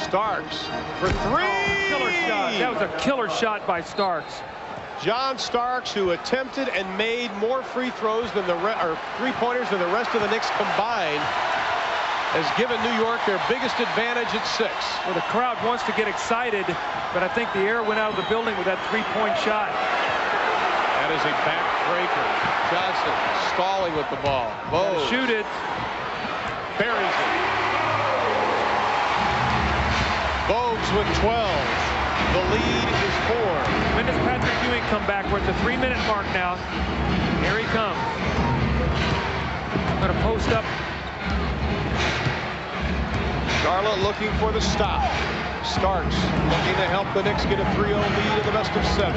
Starks for 3. Oh, killer shot. That was a killer shot by Starks. John Starks, who attempted and made more free throws than three-pointers than the rest of the Knicks combined, has given New York their biggest advantage at 6. Well, the crowd wants to get excited, but I think the air went out of the building with that 3-point shot. That is a backbreaker. Johnson stalling with the ball. Shoot it. Buries it. Bogues with 12. The lead is 4. When does Patrick Ewing come back? We're at the 3-minute mark now. Here he comes. Going to post up. Charlotte looking for the stop. Starks looking to help the Knicks get a 3-0 lead in the best of 7.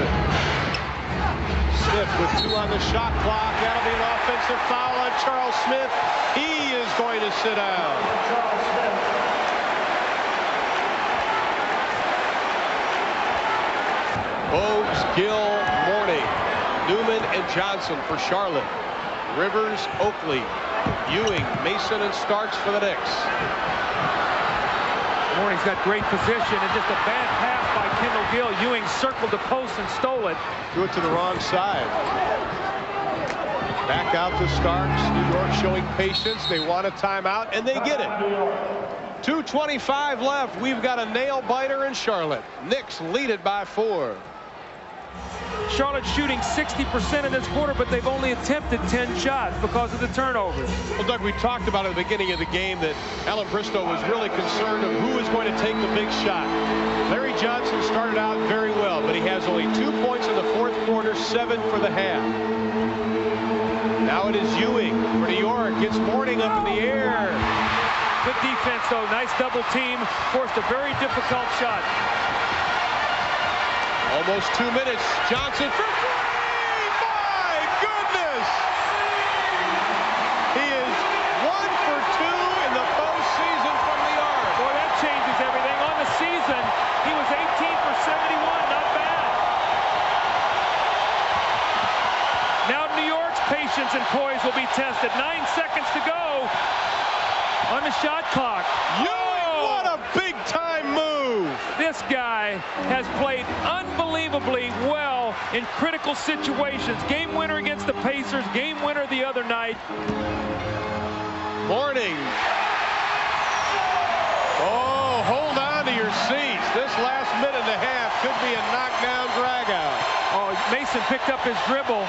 Smith with 2 on the shot clock. That'll be an offensive foul on Charles Smith. He is going to sit down. Bogues, Gill, Mourning, Newman, and Johnson for Charlotte. Rivers, Oakley, Ewing, Mason, and Starks for the Knicks. Mourning's got great position and just a bad pass by Kendall Gill. Ewing circled the post and stole it. Threw it to the wrong side. Back out to Starks. New York showing patience. They want a timeout, and they get it. 2:25 left. We've got a nail-biter in Charlotte. Knicks lead it by 4. Charlotte shooting 60% in this quarter, but they've only attempted 10 shots because of the turnovers. Well, Doug, we talked about at the beginning of the game that Alan Bristow was really concerned of who is going to take the big shot. Larry Johnson started out very well, but he has only 2 points in the 4th quarter, 7 for the half. Now it is Ewing for New York. Gets Mourning up in the air. Good defense, though. Nice double team. Forced a very difficult shot. Almost 2 minutes. Johnson for 3. My goodness! He is 1 for 2 in the postseason from the arc. Boy, that changes everything. On the season, he was 18 for 71. Not bad. Now New York's patience and poise will be tested. 9 seconds to go on the shot clock. What a big-time move! This guy has played unbelievably well in critical situations. Game winner against the Pacers, game winner the other night. Mourning. Oh, hold on to your seats. This last minute and a half could be a knockdown drag-out. Oh, Mason picked up his dribble.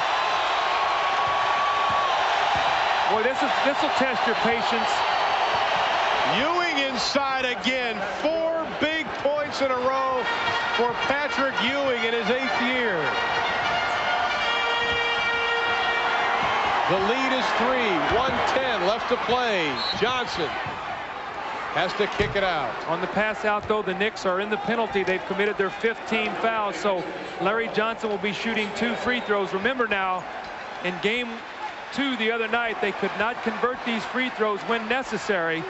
Boy, this will test your patience. Ewing inside again. 4 big points in a row for Patrick Ewing in his 8th year. The lead is 3. 1:10 left to play. Johnson has to kick it out. On the pass out, though, the Knicks are in the penalty. They've committed their 5th team foul, so Larry Johnson will be shooting 2 free throws. Remember now, in game 2 the other night, they could not convert these free throws when necessary.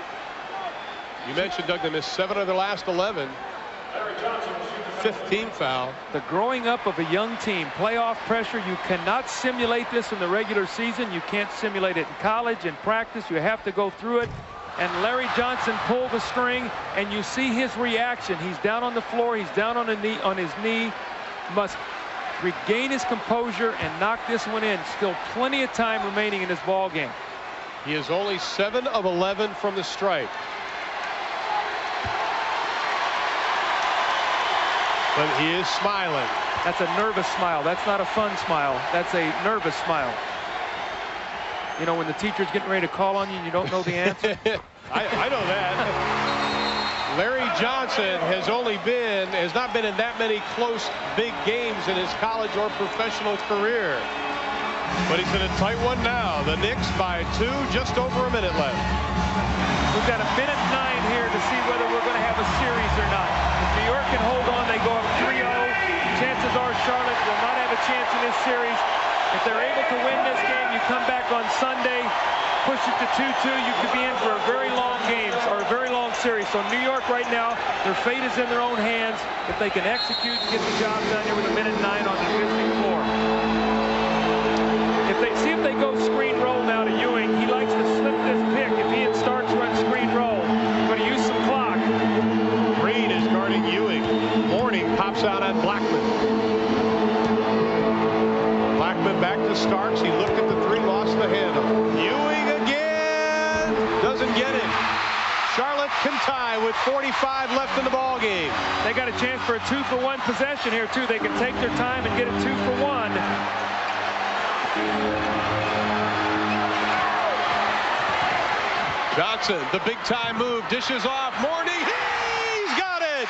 You mentioned, Doug, they missed 7 of their last 11. 5th team foul. The growing up of a young team, playoff pressure, you cannot simulate this in the regular season. You can't simulate it in college, in practice. You have to go through it. And Larry Johnson pulled the string, and you see his reaction. He's down on the floor. He's down on his knee. Must regain his composure and knock this one in. Still plenty of time remaining in this ball game. He is only 7 of 11 from the stripe. But he is smiling. That's a nervous smile. That's not a fun smile. That's a nervous smile. You know, when the teacher's getting ready to call on you and you don't know the answer? I know that. Larry Johnson has not been in that many close big games in his college or professional career. But he's in a tight one now. The Knicks by 2, just over a minute left. We've got a minute 9 here to see whether we're going to have a series or not. If New York can hold on, they go up 3-0. Chances are Charlotte will not have a chance in this series. If they're able to win this game, you come back on Sunday, push it to 2-2. You could be in for a very long game or a very long series. So New York right now, their fate is in their own hands. If they can execute and get the job done here with a minute 9 on the 50th floor. See if they go screen roll now to Ewing. He likes to slip this pick. If he starts run screen roll, going to use some clock. Green is guarding Ewing. Mourning pops out on Blackman. Blackman back to Starks. He looked at the 3, lost the handle. Ewing again. Doesn't get it. Charlotte can tie with 45 left in the ball game. They got a chance for a 2-for-1 possession here too. They can take their time and get it 2-for-1. Johnson, the big time move, dishes off. Mourning, he's got it.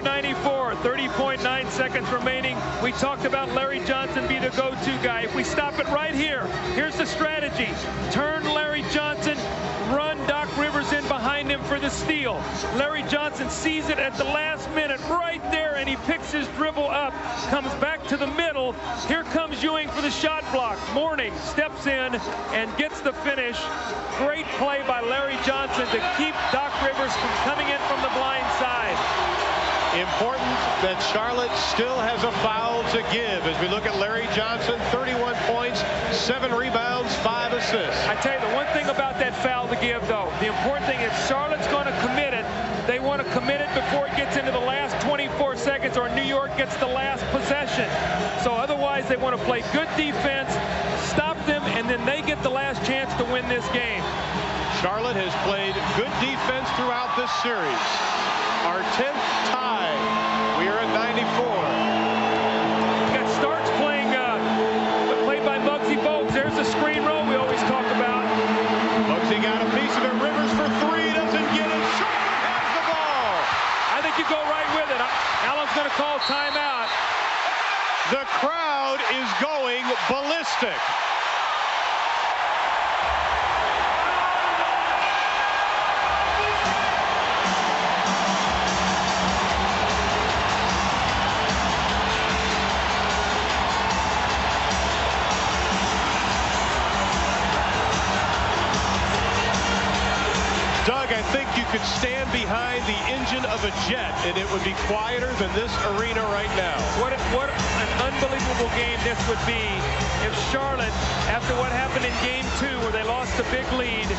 .94, 30.9 seconds remaining. We talked about Larry Johnson be the go-to guy. If we stop it right here, here's the strategy. Turn Larry Johnson, run Doc Rivers in behind him for the steal. Larry Johnson sees it at the last minute right there, and he picks his dribble up, comes back to the middle. Here comes Ewing for the shot block. Mourning steps in and gets the finish. Great play by Larry Johnson to keep Doc Rivers from coming in from the blind side. Important that Charlotte still has a foul to give as we look at Larry Johnson, 31 points, 7 rebounds, 5 assists. I tell you, the one thing about that foul to give, though, the important thing is Charlotte's going to commit it. They want to commit it before it gets into the last 24 seconds or New York gets the last possession. So otherwise, they want to play good defense, stop them, and then they get the last chance to win this game. Charlotte has played good defense throughout this series. Our 10th tie. We are at 94. We got Starks played by Muggsy Bogues. There's the screen roll we always talk about. Muggsy got a piece of it. Rivers for 3, doesn't get it. Charlotte has the ball. I think you go right with it. Allen's going to call timeout. The crowd is going ballistic. Doug, I think you could stand behind the engine of a jet and it would be quieter than this arena right now. What an unbelievable game this would be if Charlotte, after what happened in Game 2 where they lost a big lead,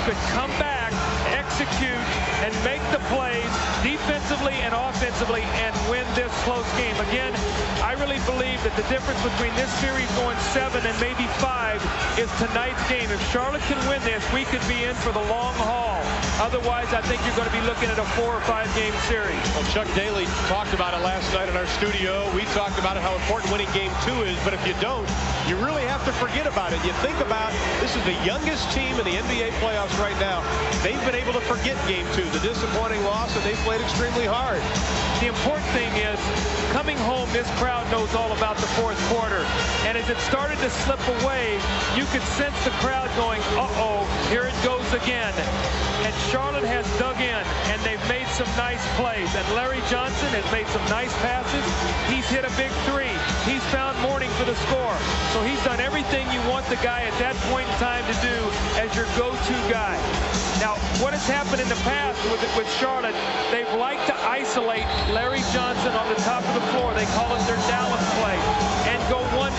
could come back, execute, and make the plays defensively and offensively and win this close game. Again, I really believe that the difference between this series going 7 and maybe 5 is tonight's game. If Charlotte can win this, we could be in for the long haul. Otherwise, I think you're going to be looking at a 4 or 5 game series. Well, Chuck Daly talked about it last night in our studio. We talked about how important winning Game 2 is, but if you don't, you really have to forget about it. You think about this is the youngest team in the NBA playoffs right now. They've been able to forget Game 2, the disappointing loss, and they've played extremely hard. The important thing is, coming home, this crowd knows all about the 4th quarter. And as it started to slip away, you could sense the crowd going, uh-oh, here it goes again. And Charlotte has dug in, and they've made some nice plays. And Larry Johnson has made some nice passes. He's hit a big 3. He's found Mourning for the score. So he's done everything you want the guy at that point in time to do as your go-to guy. Now, what has happened in the past with Charlotte, they've liked to isolate Larry Johnson on the top of the floor. They call it their Dallas play, and go 1-4.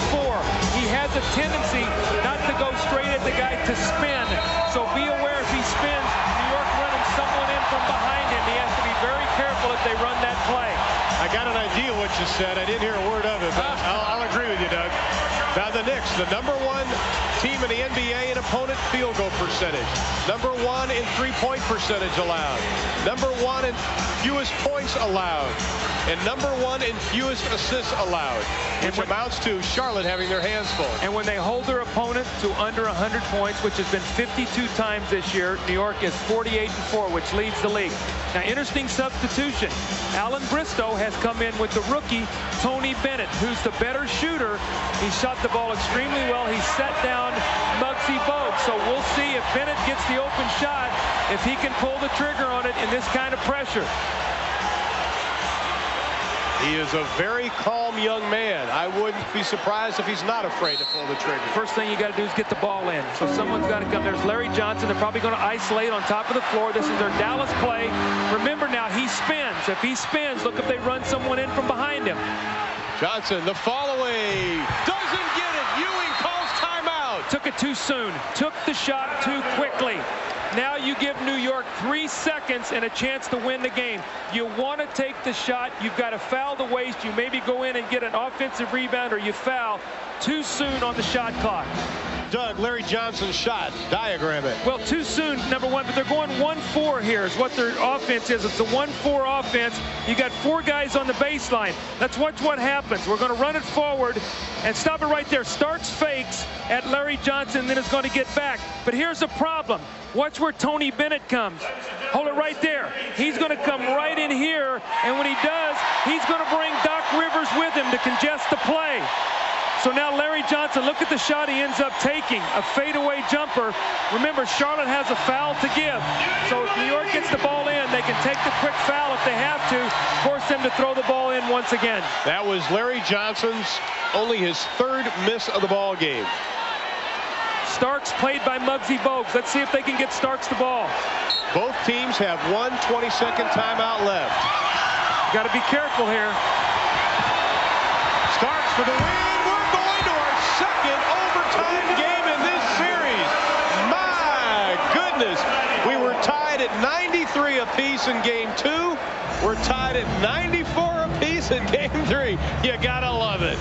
He has a tendency not to go straight at the guy, to spin. So be aware if he spins, New York running someone in from behind him. He has to be very careful if they run that play. I got an idea what you said. I didn't hear a word of it, but I'll agree with you, Doug. Now the Knicks, the #1 team in the NBA in opponent field goal percentage. #1 in three-point percentage allowed. #1 in fewest points allowed. And #1 in fewest assists allowed, which amounts to Charlotte having their hands full. And when they hold their opponent to under 100 points, which has been 52 times this year, New York is 48-4, which leads the league. Now, interesting substitution. Alan Bristow has come in with the rookie, Tony Bennett, who's the better shooter. He shot the ball extremely well. He set down Muggsy Bogues. So we'll see if Bennett gets the open shot, if he can pull the trigger on it in this kind of pressure. He is a very calm young man. I wouldn't be surprised if he's not afraid to pull the trigger. First thing you got to do is get the ball in. So someone's got to come. There's Larry Johnson. They're probably going to isolate on top of the floor. This is their Dallas play. Remember now, he spins. If he spins, look if they run someone in from behind him. Johnson, the fall away. Doesn't get it. Ewing calls timeout. Took it too soon. Took the shot too quickly. Now you give New York 3 seconds and a chance to win the game. You want to take the shot. You've got to foul the waist. You maybe go in and get an offensive rebound, or you foul too soon on the shot clock. Doug, Larry Johnson's shot. Diagram it. Well, too soon, #1, but they're going 1-4 here is what their offense is. It's a 1-4 offense. You got 4 guys on the baseline. Let's watch what happens. We're going to run it forward and stop it right there. Starks fakes at Larry Johnson, then it's going to get back. But here's the problem. Watch where Tony Bennett comes. Hold it right there. He's going to come right in here, and when he does, he's going to bring Doc Rivers with him to congest the play. So now Larry Johnson, look at the shot he ends up taking, a fadeaway jumper. Remember, Charlotte has a foul to give. So if New York gets the ball in, they can take the quick foul if they have to, force them to throw the ball in once again. That was Larry Johnson's only his 3rd miss of the ball game. Starks played by Muggsy Bogues. Let's see if they can get Starks the ball. Both teams have 1 20-second timeout left. Got to be careful here. Starks for the win. We're going to our 2nd overtime game in this series. My goodness. We were tied at 93 apiece in game 2. We're tied at 94 apiece in game 3. You got to love it.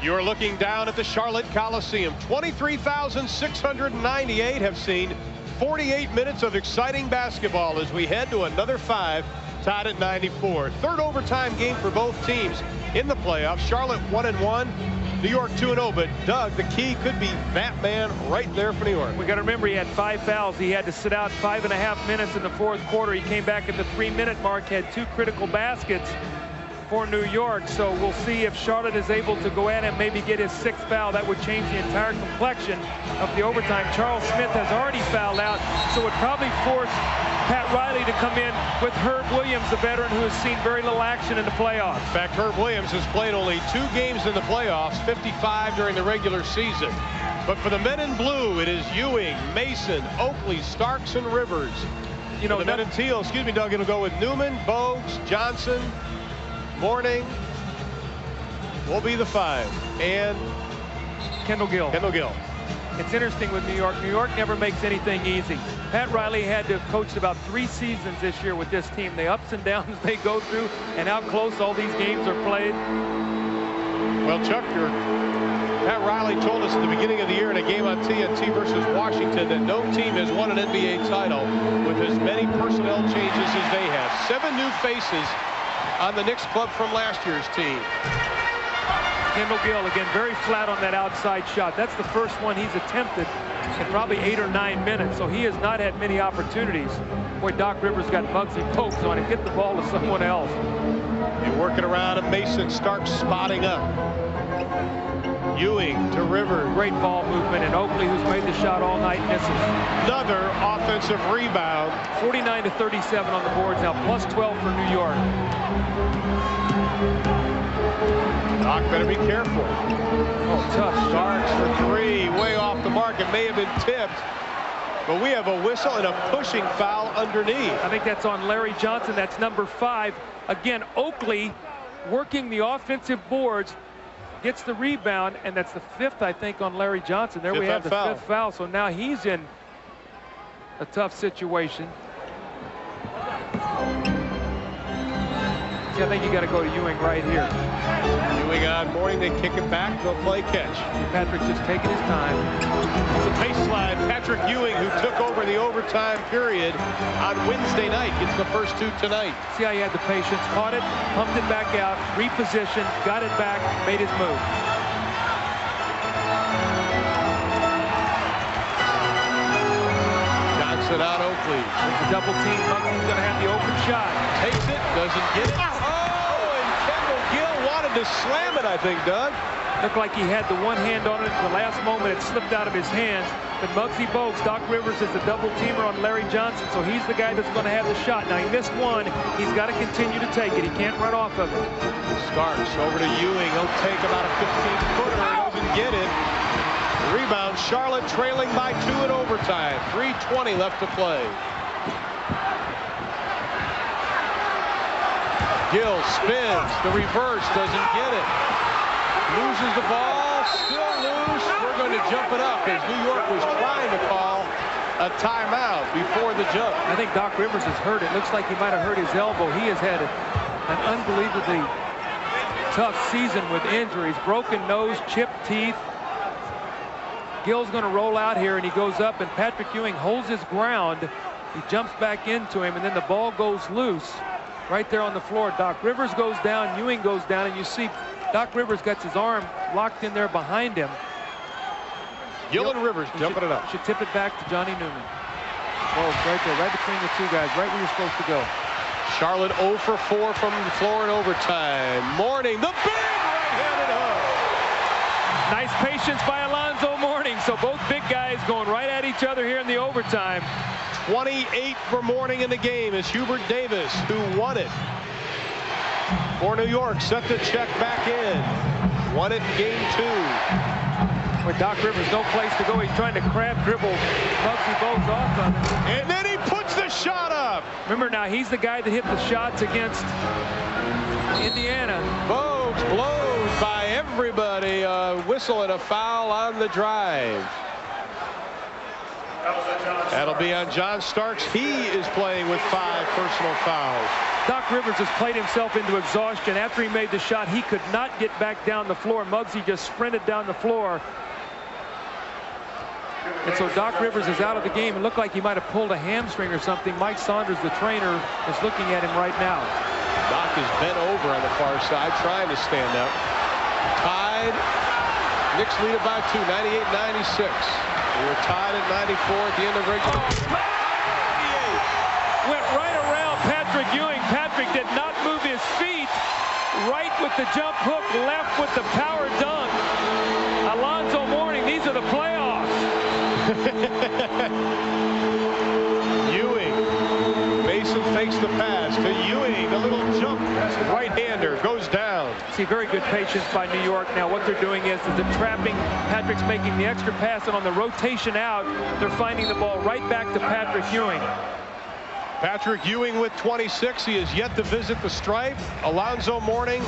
You're looking down at the Charlotte Coliseum. 23,698 have seen 48 minutes of exciting basketball as we head to another 5, tied at 94. 3rd overtime game for both teams in the playoffs. Charlotte 1-1, New York 2-0. But Doug, the key could be that man right there for New York. We got to remember he had 5 fouls. He had to sit out 5.5 minutes in the 4th quarter. He came back at the 3-minute mark, had 2 critical baskets for New York. So we'll see if Charlotte is able to go at him, maybe get his 6th foul. That would change the entire complexion of the overtime. Charles Smith has already fouled out, so it would probably force Pat Riley to come in with Herb Williams, the veteran who has seen very little action in the playoffs. In fact, Herb Williams has played only 2 games in the playoffs, 55 during the regular season. But for the men in blue, it is Ewing, Mason, Oakley, Starks, and Rivers. You know, the men in teal, excuse me, Doug, it'll go with Newman, Bogues, Johnson, Mourning will be the 5, and Kendall Gill. It's interesting with New York. New York never makes anything easy. Pat Riley had to have coached about 3 seasons this year with this team. The ups and downs they go through and how close all these games are played. Well, Chuck, Pat Riley told us at the beginning of the year in a game on TNT versus Washington that no team has won an NBA title with as many personnel changes as they have. 7 new faces on the Knicks club from last year's team. Kendall Gill, again, very flat on that outside shot. That's the first one he's attempted in probably 8 or 9 minutes, so he has not had many opportunities. Boy, Doc Rivers got Muggsy Bogues on him. Get the ball to someone else. They work it around, and Mason Starks spotting up. Ewing to Rivers. Great ball movement, and Oakley, who's made the shot all night, misses. Another offensive rebound. 49-37 on the boards now, plus 12 for New York. Doc better be careful. Oh, tough. Starks for three, way off the mark. It may have been tipped, but we have a whistle and a pushing foul underneath. I think that's on Larry Johnson. That's number 5. Again, Oakley working the offensive boards, gets the rebound, and that's the 5th, I think, on Larry Johnson. There we have the 5th foul. So now he's in a tough situation. See, I think you got to go to Ewing right here. Ewing on Mourning, they kick it back, they'll play catch. Patrick's just taking his time. It's a baseline. Patrick Ewing, who took over the overtime period on Wednesday night, gets the first 2 tonight. See how he had the patience, caught it, pumped it back out, repositioned, got it back, made his move. Johnson out Oakley. There's a double team. Muggsy's going to have the open shot. Takes it, doesn't get it. To slam it, I think, Doug. Looked like he had the one hand on it. At the last moment, it slipped out of his hands. But Muggsy Bogues, Doc Rivers is the double teamer on Larry Johnson, so he's the guy that's going to have the shot. Now, he missed one. He's got to continue to take it. He can't run off of it. Starks over to Ewing. He'll take about a 15-footer. He doesn't get it. Rebound, Charlotte trailing by 2 in overtime. 3:20 left to play. Gill spins, the reverse, doesn't get it. Loses the ball, still loose. We're going to jump it up as New York was trying to call a timeout before the jump. I think Doc Rivers is hurt. It looks like he might have hurt his elbow. He has had an unbelievably tough season with injuries. Broken nose, chipped teeth. Gill's going to roll out here, and he goes up, and Patrick Ewing holds his ground. He jumps back into him, and then the ball goes loose. Right there on the floor. Doc Rivers goes down, Ewing goes down, and you see Doc Rivers gets his arm locked in there behind him. Gill and Rivers jumping it up. Should tip it back to Johnny Newman. Oh, right there, right between the two guys, right where you're supposed to go. Charlotte 0 for 4 from the floor in overtime. Mourning, the big right-handed hook. Nice patience by Alonzo Mourning. So both big guys going right at each other here in the overtime. 28 for Mourning in the game is Hubert Davis, who won it for New York. Set the check back in. Won it in game 2. With Doc Rivers, no place to go. He's trying to crab dribble Muggsy Bogues off of it. And then he puts the shot up. Remember now, he's the guy that hit the shots against Indiana. Bogues blows by everybody. A whistle and a foul on the drive. That'll be on John Starks. He is playing with 5 personal fouls. Doc Rivers has played himself into exhaustion. After he made the shot, he could not get back down the floor. Muggsy just sprinted down the floor. And so Doc Rivers is out of the game. It looked like he might have pulled a hamstring or something. Mike Saunders, the trainer, is looking at him right now. Doc is bent over on the far side, trying to stand up. Tied. Knicks lead it by 2, 98-96. We were tied at 94 at the end of regular. Went right around Patrick Ewing. Patrick did not move his feet. Right with the jump hook, left with the power dunk. Alonzo Mourning, these are the playoffs. Ewing. Mason fakes the pass to Ewing. The little jump. Right-hander goes down. See, very good patience by New York. Now what they're doing is they're trapping. Patrick's making the extra pass, and on the rotation out, they're finding the ball right back to Patrick Ewing. Patrick Ewing with 26. He has yet to visit the stripe. Alonzo Mourning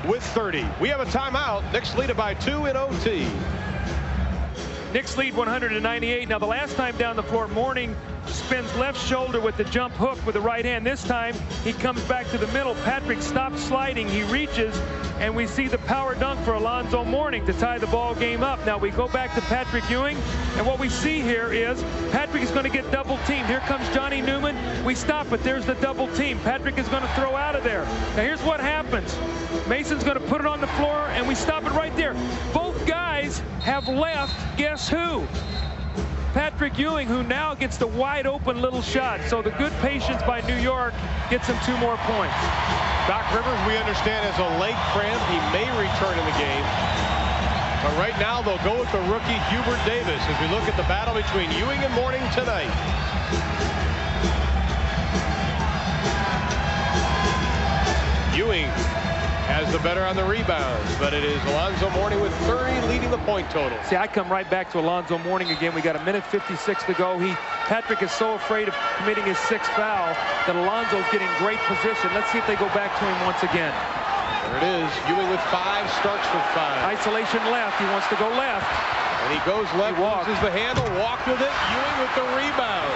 with 30. We have a timeout. Knicks lead it by 2 in OT. Knicks lead 100-98. Now the last time down the floor, Mourning spins left shoulder with the jump hook with the right hand. This time he comes back to the middle. Patrick stops sliding. He reaches, and we see the power dunk for Alonzo Mourning to tie the ball game up. Now we go back to Patrick Ewing, and what we see here is Patrick is going to get double teamed. Here comes Johnny Newman. We stop, but there's the double team. Patrick is going to throw out of there. Now here's what happens. Mason's going to put it on the floor, and we stop it right there. Both guys have left. Guess who? Patrick Ewing, who now gets the wide open little shot. So the good patience by New York gets him 2 more points. Doc Rivers, we understand, has a leg cramp. He may return in the game. But right now, they'll go with the rookie Hubert Davis as we look at the battle between Ewing and Mourning tonight. Ewing has the better on the rebounds, but it is Alonzo Mourning with 30 leading the point total. See, I come right back to Alonzo Mourning again. We got 1:56 to go. Patrick is so afraid of committing his 6th foul that Alonzo's getting great position. Let's see if they go back to him once again. There it is. Ewing with 5, Starks with 5. Isolation left. He wants to go left. And he goes left, loses the handle, walked with it. Ewing with the rebound.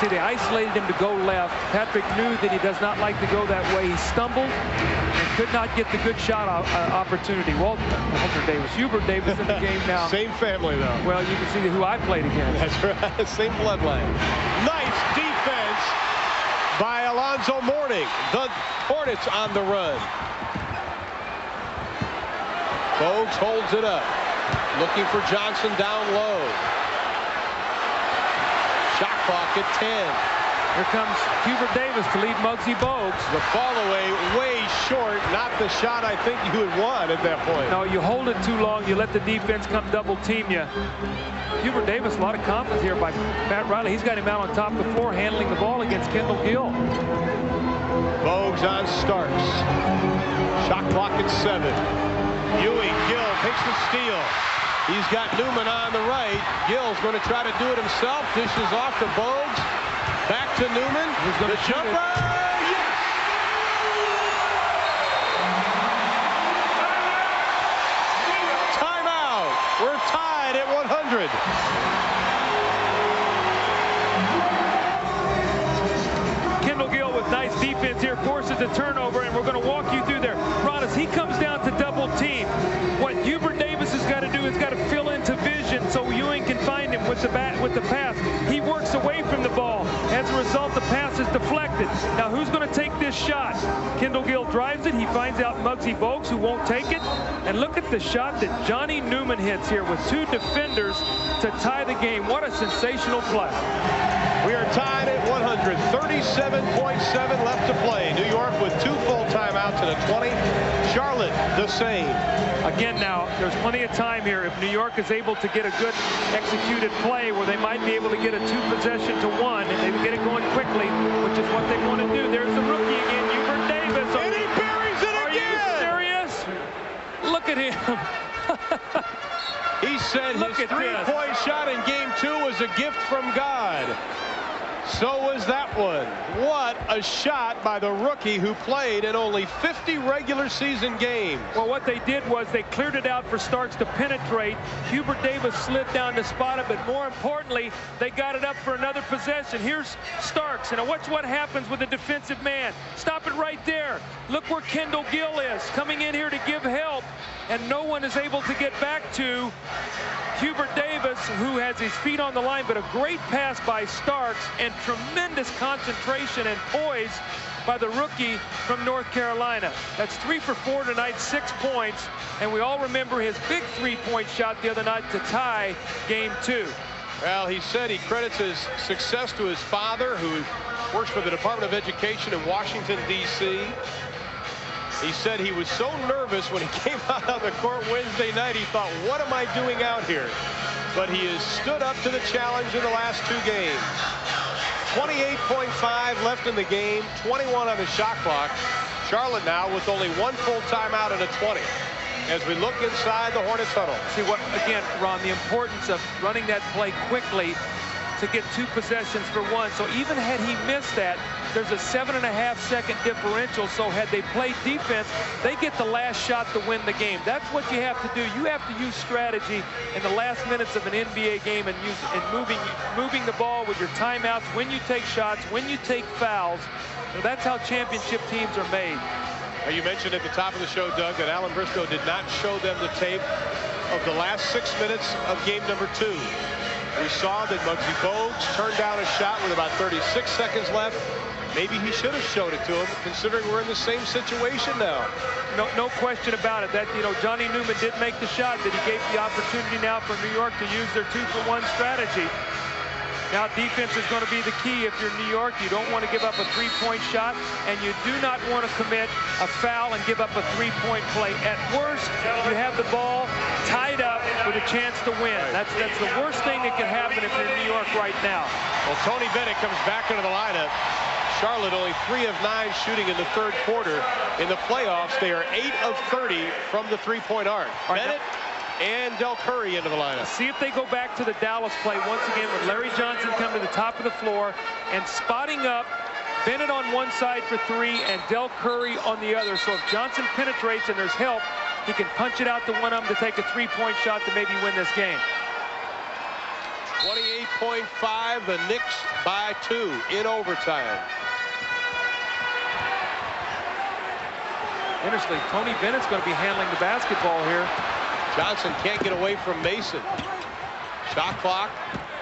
See, they isolated him to go left. Patrick knew that he does not like to go that way. He stumbled and could not get the good shot opportunity. Hubert Davis in the game now. Same family, though. Well, you can see who I played against. That's right. Same bloodline. Nice defense by Alonzo Mourning. The Hornets on the run. Bogues holds it up. Looking for Johnson down low. Shot clock at 10. Here comes Hubert Davis to lead Muggsy Bogues. The fall away way short. Not the shot I think you would want at that point. No, you hold it too long. You let the defense come double team you. Hubert Davis, a lot of confidence here by Pat Riley. He's got him out on top of the floor handling the ball against Kendall Gill. Bogues on Starks. Shot clock at 7. Ewing, Gill takes the steal. He's got Newman on the right. Gill's going to try to do it himself. Dishes off to Bogues. Back to Newman. Who's going to jumper? Yes! Timeout. We're tied at 100. Kendall Gill with nice defense here forces a turnover, and we're going to walk you through there. Ron, as he comes down to double team, what Hubert Davis has got to do is got to fill into vision so Ewing can find him with the pass. He works away from the ball. As a result, the pass is deflected. Now, who's going to take this shot? Kendall Gill drives it. He finds out Muggsy Bogues, who won't take it. And look at the shot that Johnny Newman hits here with 2 defenders to tie the game. What a sensational play. We are tied at 100. 37.7 left to play. New York with 2 full timeouts and a 20. Charlotte the same. Again, now, there's plenty of time here. If New York is able to get a good executed play where they might be able to get a 2-possession to 1, and they get it going quickly, which is what they want to do. There's the rookie again, Hubert Davis. And he buries it again! Are you serious? Look at him. He said his 3-point shot in game 2 was a gift from God. So was that one. What a shot by the rookie who played in only 50 regular season games. Well, what they did was they cleared it out for Starks to penetrate. Hubert Davis slid down to spot it, but more importantly, they got it up for another possession. Here's Starks, and watch what happens with a defensive man. Stop it right there. Look where Kendall Gill is, coming in here to give help, and no one is able to get back to Hubert Davis, who has his feet on the line, but a great pass by Starks and tremendous concentration and poise by the rookie from North Carolina. That's 3 for 4 tonight, 6 points, and we all remember his big 3-point shot the other night to tie game 2. Well, he said he credits his success to his father, who works for the Department of Education in Washington, D.C. He said he was so nervous when he came out on the court Wednesday night, he thought, what am I doing out here? But he has stood up to the challenge in the last 2 games. 28.5 left in the game, 21 on the shot clock. Charlotte now with only 1 full timeout and a 20. As we look inside the Hornets huddle. See what, again, Ron, the importance of running that play quickly to get 2 possessions for 1. So even had he missed that, there's a 7.5-second differential. So had they played defense, they get the last shot to win the game. That's what you have to do. You have to use strategy in the last minutes of an NBA game and moving the ball with your timeouts, when you take shots, when you take fouls. So that's how championship teams are made. Now, you mentioned at the top of the show, Doug, that Alan Briscoe did not show them the tape of the last 6 minutes of game number 2. We saw that Muggsy Bogues turned down a shot with about 36 seconds left. Maybe he should have showed it to him, considering we're in the same situation now. No question about it. That, Johnny Newman did make the shot, that he gave the opportunity now for New York to use their 2-for-1 strategy. Now defense is going to be the key if you're New York. You don't want to give up a three-point shot, and you do not want to commit a foul and give up a three-point play. At worst, you have the ball tied up with a chance to win. That's the worst thing that can happen if you're in New York right now. Well, Tony Bennett comes back into the lineup. Charlotte only 3 of 9 shooting in the third quarter. In the playoffs, they are 8 of 30 from the three-point arc. Bennett and Del Curry into the lineup. See if they go back to the Dallas play once again with Larry Johnson coming to the top of the floor and spotting up Bennett on one side for 3 and Del Curry on the other. So if Johnson penetrates and there's help, he can punch it out to one of them to take a three-point shot to maybe win this game. 28.5, the Knicks by 2 in overtime. Interestingly, Tony Bennett's going to be handling the basketball here. Johnson can't get away from Mason. Shot clock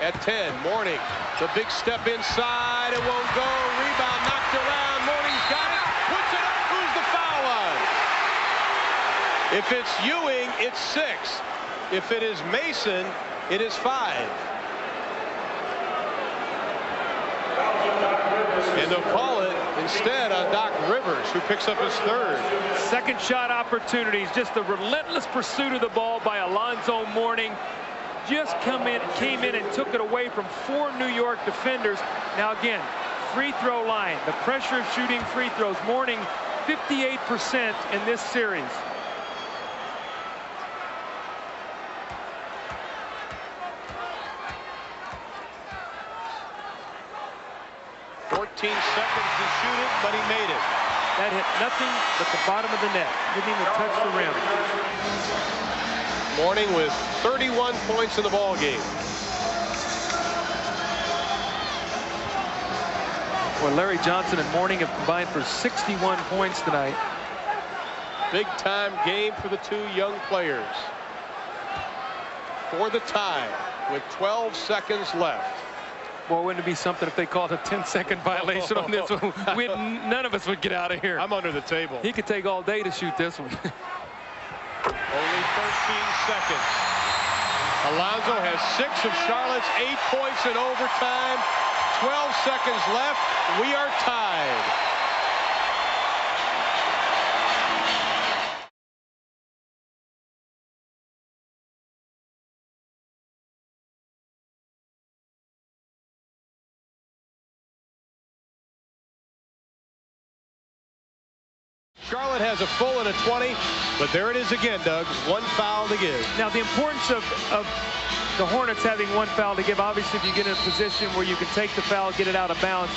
at 10. Mourning, the big step inside. It won't go. Rebound knocked around. Mourning's got it. Puts it up. Who's the foul line? If it's Ewing, it's 6. If it is Mason, it is 5. And they'll call it instead on Doc Rivers, who picks up his 3rd. Second shot opportunities. Just the relentless pursuit of the ball by Alonzo Mourning. Just came in and took it away from 4 New York defenders. Now again, free throw line. The pressure of shooting free throws. Mourning 58% in this series. 14 seconds to shoot it, but he made it. That hit nothing but the bottom of the net. Didn't even touch the rim. Mourning with 31 points in the ball game. Well, Larry Johnson and Mourning have combined for 61 points tonight. Big time game for the 2 young players. For the tie with 12 seconds left. Boy, wouldn't it be something if they called a 10-second violation on this one? None of us would get out of here. I'm under the table. He could take all day to shoot this one. Only 13 seconds. Alonzo has 6 of Charlotte's 8 points in overtime. 12 seconds left. We are tied. Charlotte has a full and a 20, but there it is again, Doug. 1 foul to give. Now, the importance of the Hornets having 1 foul to give, obviously, if you get in a position where you can take the foul, get it out of bounds.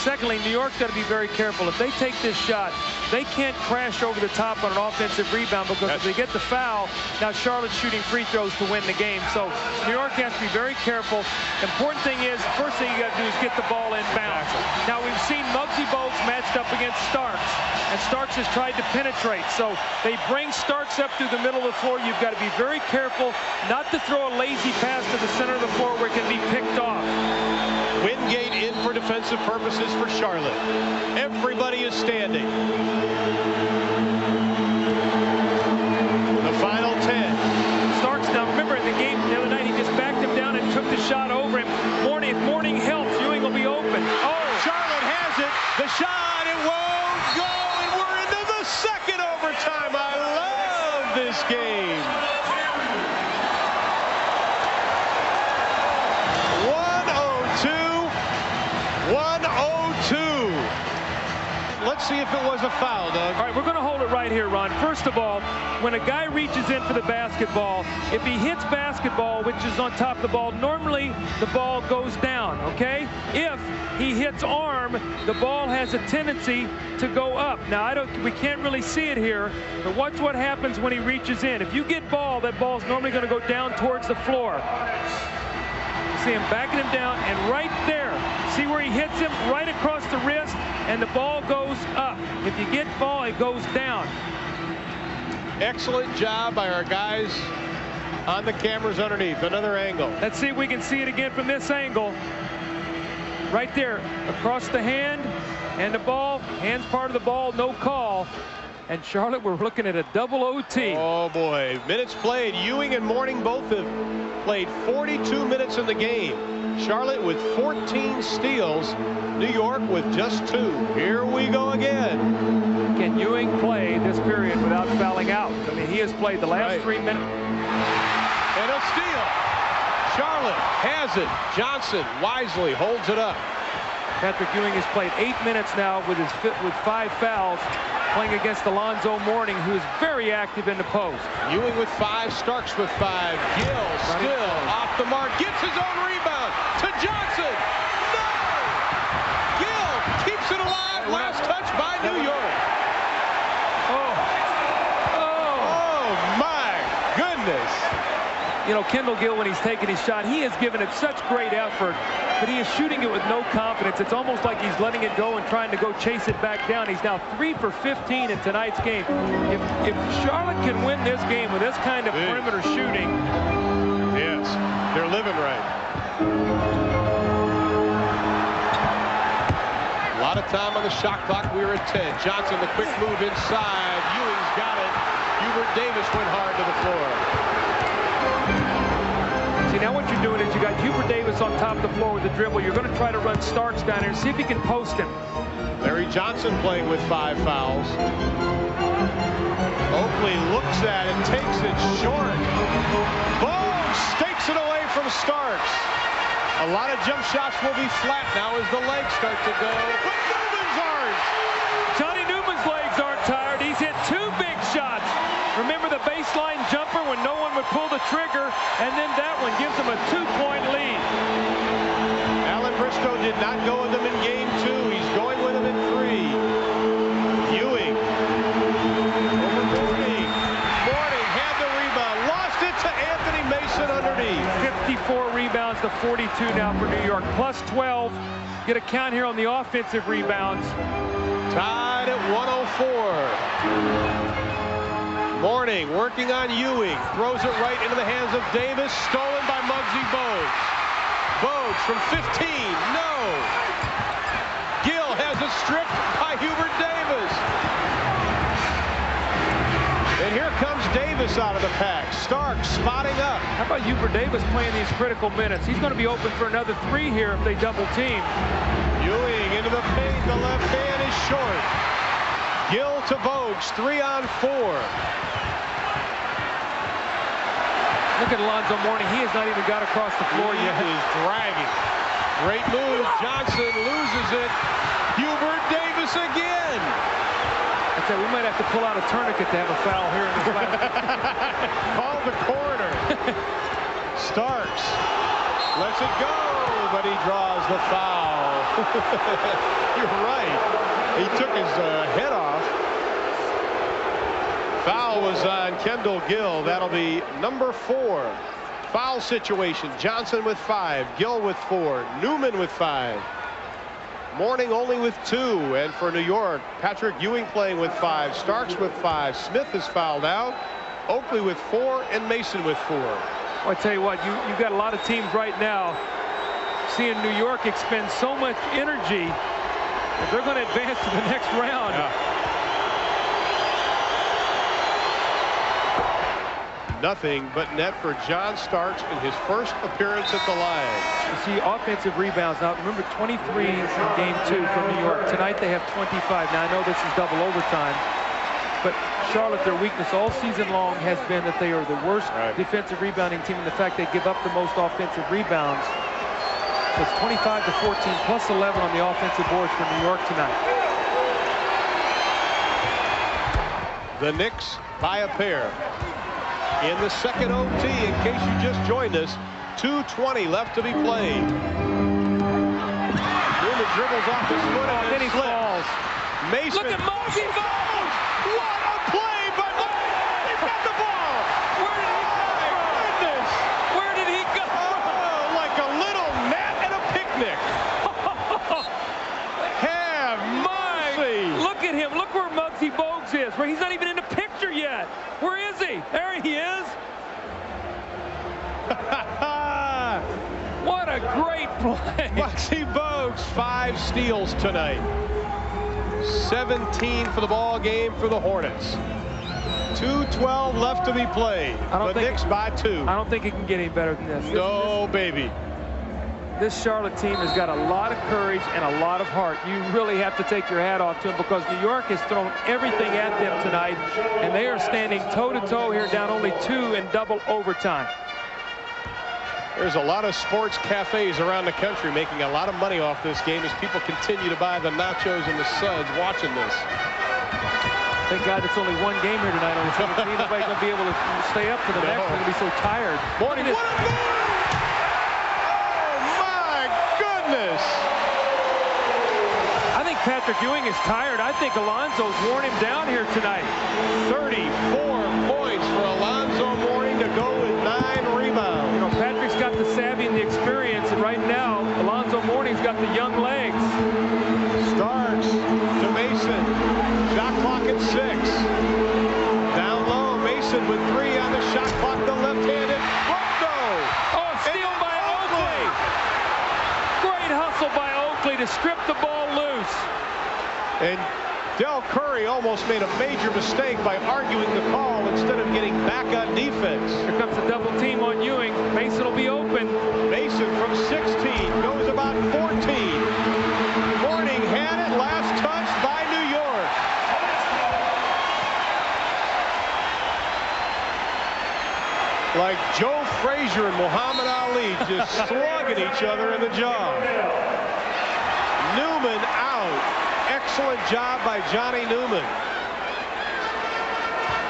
Secondly, New York's got to be very careful. If they take this shot, they can't crash over the top on an offensive rebound, because if they get the foul, now Charlotte's shooting free throws to win the game. So New York has to be very careful. Important thing is, first thing you got to do is get the ball in bounds. Now, we've seen Muggsy Bogues matched up against Starks, and Starks has tried to penetrate. So they bring Starks up through the middle of the floor. You've got to be very careful not to throw a lazy pass to the center of the floor where it can be picked off. Wingate in for defensive purposes for Charlotte. Everybody is standing. The final 10. Starks, now remember in the game the other night, he just backed him down and took the shot over him. Mourning helps. Ewing will be open. Oh, Charlotte has it. The shot, it won't go, and we're into the second overtime. I love this game. 102. Let's see if it was a foul, Doug. All right, we're going to hold it right here, Ron. First of all, when a guy reaches in for the basketball, if he hits basketball, which is on top of the ball, normally the ball goes down, okay? If he hits arm, the ball has a tendency to go up. Now, we can't really see it here, but watch what happens when he reaches in. If you get ball, that ball's normally going to go down towards the floor. See him backing him down, and right there, see where he hits him right across the wrist, and the ball goes up. If you get ball, it goes down. Excellent job by our guys on the cameras underneath. Another angle. Let's see if we can see it again from this angle. Right there, across the hand, and the ball, hand's part of the ball, no call. And Charlotte, we're looking at a double OT. Oh boy, minutes played. Ewing and Mourning both have played 42 minutes in the game. Charlotte with 14 steals. New York with just 2. Here we go again. Can Ewing play this period without fouling out? I mean, he has played the last 3 minutes. And a steal. Charlotte has it. Johnson wisely holds it up. Patrick Ewing has played 8 minutes now with 5 fouls, playing against Alonzo Mourning, who is very active in the post. Ewing with 5, Starks with 5. Gill still off the mark, gets his own rebound to Johnson. No! Gill keeps it alive. Last touch by New York. Oh my goodness. You know, Kendall Gill, when he's taking his shot, he has given it such great effort, but he is shooting it with no confidence. It's almost like he's letting it go and trying to go chase it back down. He's now 3 for 15 in tonight's game. If Charlotte can win this game with this kind of perimeter shooting. Yes, they're living right. A lot of time on the shot clock. We're at 10. Johnson, the quick move inside. Ewing's got it. Hubert Davis went hard to the floor. See, now what you're doing is you got Hubert Davis on top of the floor with the dribble. You're going to try to run Starks down there and see if he can post him. Larry Johnson playing with 5 fouls. Oakley looks at it, takes it short. Boom! Stakes it away from Starks. A lot of jump shots will be flat now as the legs start to go. But Newman's aren't. Johnny Newman's legs aren't tired. He's hit 2 big shots. Remember the baseline jumper when no one would pull the trigger, and then that one gives him a 2-point lead. Alan Briscoe did not go with him in game 2. He's going with him in 3. Ewing. Over Mourning. Mourning had the rebound. Lost it to Anthony Mason underneath. 54 rebounds to 42 now for New York. Plus 12. Get a count here on the offensive rebounds. Tied at 104. Mourning working on Ewing. Throws it right into the hands of Davis. Stolen by Muggsy Bogues. Bogues from 15. No. Gill has it stripped by Hubert Davis. And here comes Davis out of the pack. Starks spotting up. How about Hubert Davis playing these critical minutes? He's going to be open for another 3 here if they double team. Ewing into the paint. The left hand is short. Gill to Bogues. 3 on 4. Look at Alonzo Mourning. He has not even got across the floor yet. He is dragging. Great move. Johnson loses it. Hubert Davis again. I tell you, we might have to pull out a tourniquet to have a foul here in this last. Call the corner. Starks lets it go, but he draws the foul. You're right. He took his head off. Foul was on Kendall Gill. That'll be number 4. Foul situation. Johnson with 5. Gill with 4. Newman with 5. Mourning only with 2. And for New York, Patrick Ewing playing with 5. Starks with 5. Smith is fouled out. Oakley with 4. And Mason with 4. Well, I tell you what, you've got a lot of teams right now seeing New York expend so much energy that they're going to advance to the next round. Yeah. Nothing but net for John Starks in his first appearance at the line. You see offensive rebounds. Now, remember, 23 in game 2 from New York. Tonight they have 25. Now, I know this is double overtime, but Charlotte, their weakness all season long has been that they are the worst defensive rebounding team, and the fact they give up the most offensive rebounds. So it's 25 to 14, plus 11 on the offensive boards for New York tonight. The Knicks by a pair. In the second OT, in case you just joined us, 2:20 left to be played. Newman dribbles off his foot and then he falls. Mason. Look at Muggsy Bogues! What a play by Muggsy! He's got the ball! Where did he go from? Goodness! Where did he go from? Like a little gnat at a picnic. Have mercy! Look at him. Look where Muggsy Bogues is. Where he's not even in the picture yet. Where is he? There he is. What a great play. Muggsy Bogues, 5 steals tonight. 17 for the ball game for the Hornets. 2:12 left to be played. The Knicks by 2. I don't think it can get any better than this. No, baby. this Charlotte team has got a lot of courage and a lot of heart. You really have to take your hat off to them because New York has thrown everything at them tonight, and they are standing toe-to-toe here, down only 2 in double overtime. There's a lot of sports cafes around the country making a lot of money off this game as people continue to buy the nachos and the suds watching this. Thank God it's only one game here tonight on the 17th. Nobody's going to be able to stay up for the next. They're going to be so tired. Morning. What a goal! Oh, my goodness! I think Patrick Ewing is tired. I think Alonzo's worn him down here tonight. 34 points for Alonzo Mourning to go with 9 rebounds. You know, Patrick's got the savvy and the experience, and right now, Alonzo Mourning's got the young legs. Starks to Mason. Shot clock at 6. Down low, Mason with 3 on the shot clock, the left-handed. Oh, steal by Oakley. Great hustle by Oakley to strip the ball loose. And Del Curry almost made a major mistake by arguing the call instead of getting back on defense. Here comes a double team on Ewing. Mason will be open. Mason from 16 goes about 14. Mourning had it, last touch by New York. Like Joe Frazier and Muhammad Ali just slugging each other in the jaw. Newman out. Excellent job by Johnny Newman.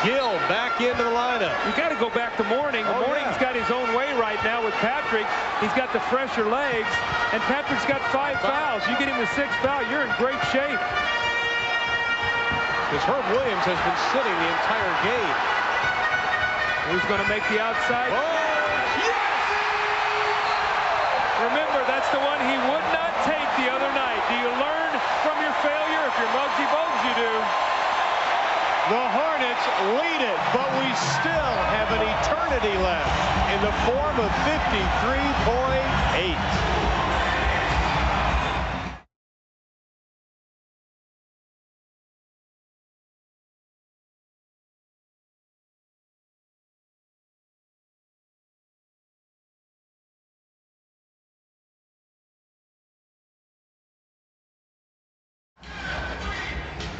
Gill back into the lineup. You got to go back to Mourning. Mourning's got his own way right now with Patrick. He's got the fresher legs, and Patrick's got 5 fouls. You get him the 6th foul, you're in great shape. Because Herb Williams has been sitting the entire game. Who's going to make the outside? Oh, yes! Remember, that's the one he would not take the other night. Do you learn from your failure? If you're Muggsy Bogues, you do. The Hornets lead it, but we still have an eternity left in the form of 53.8.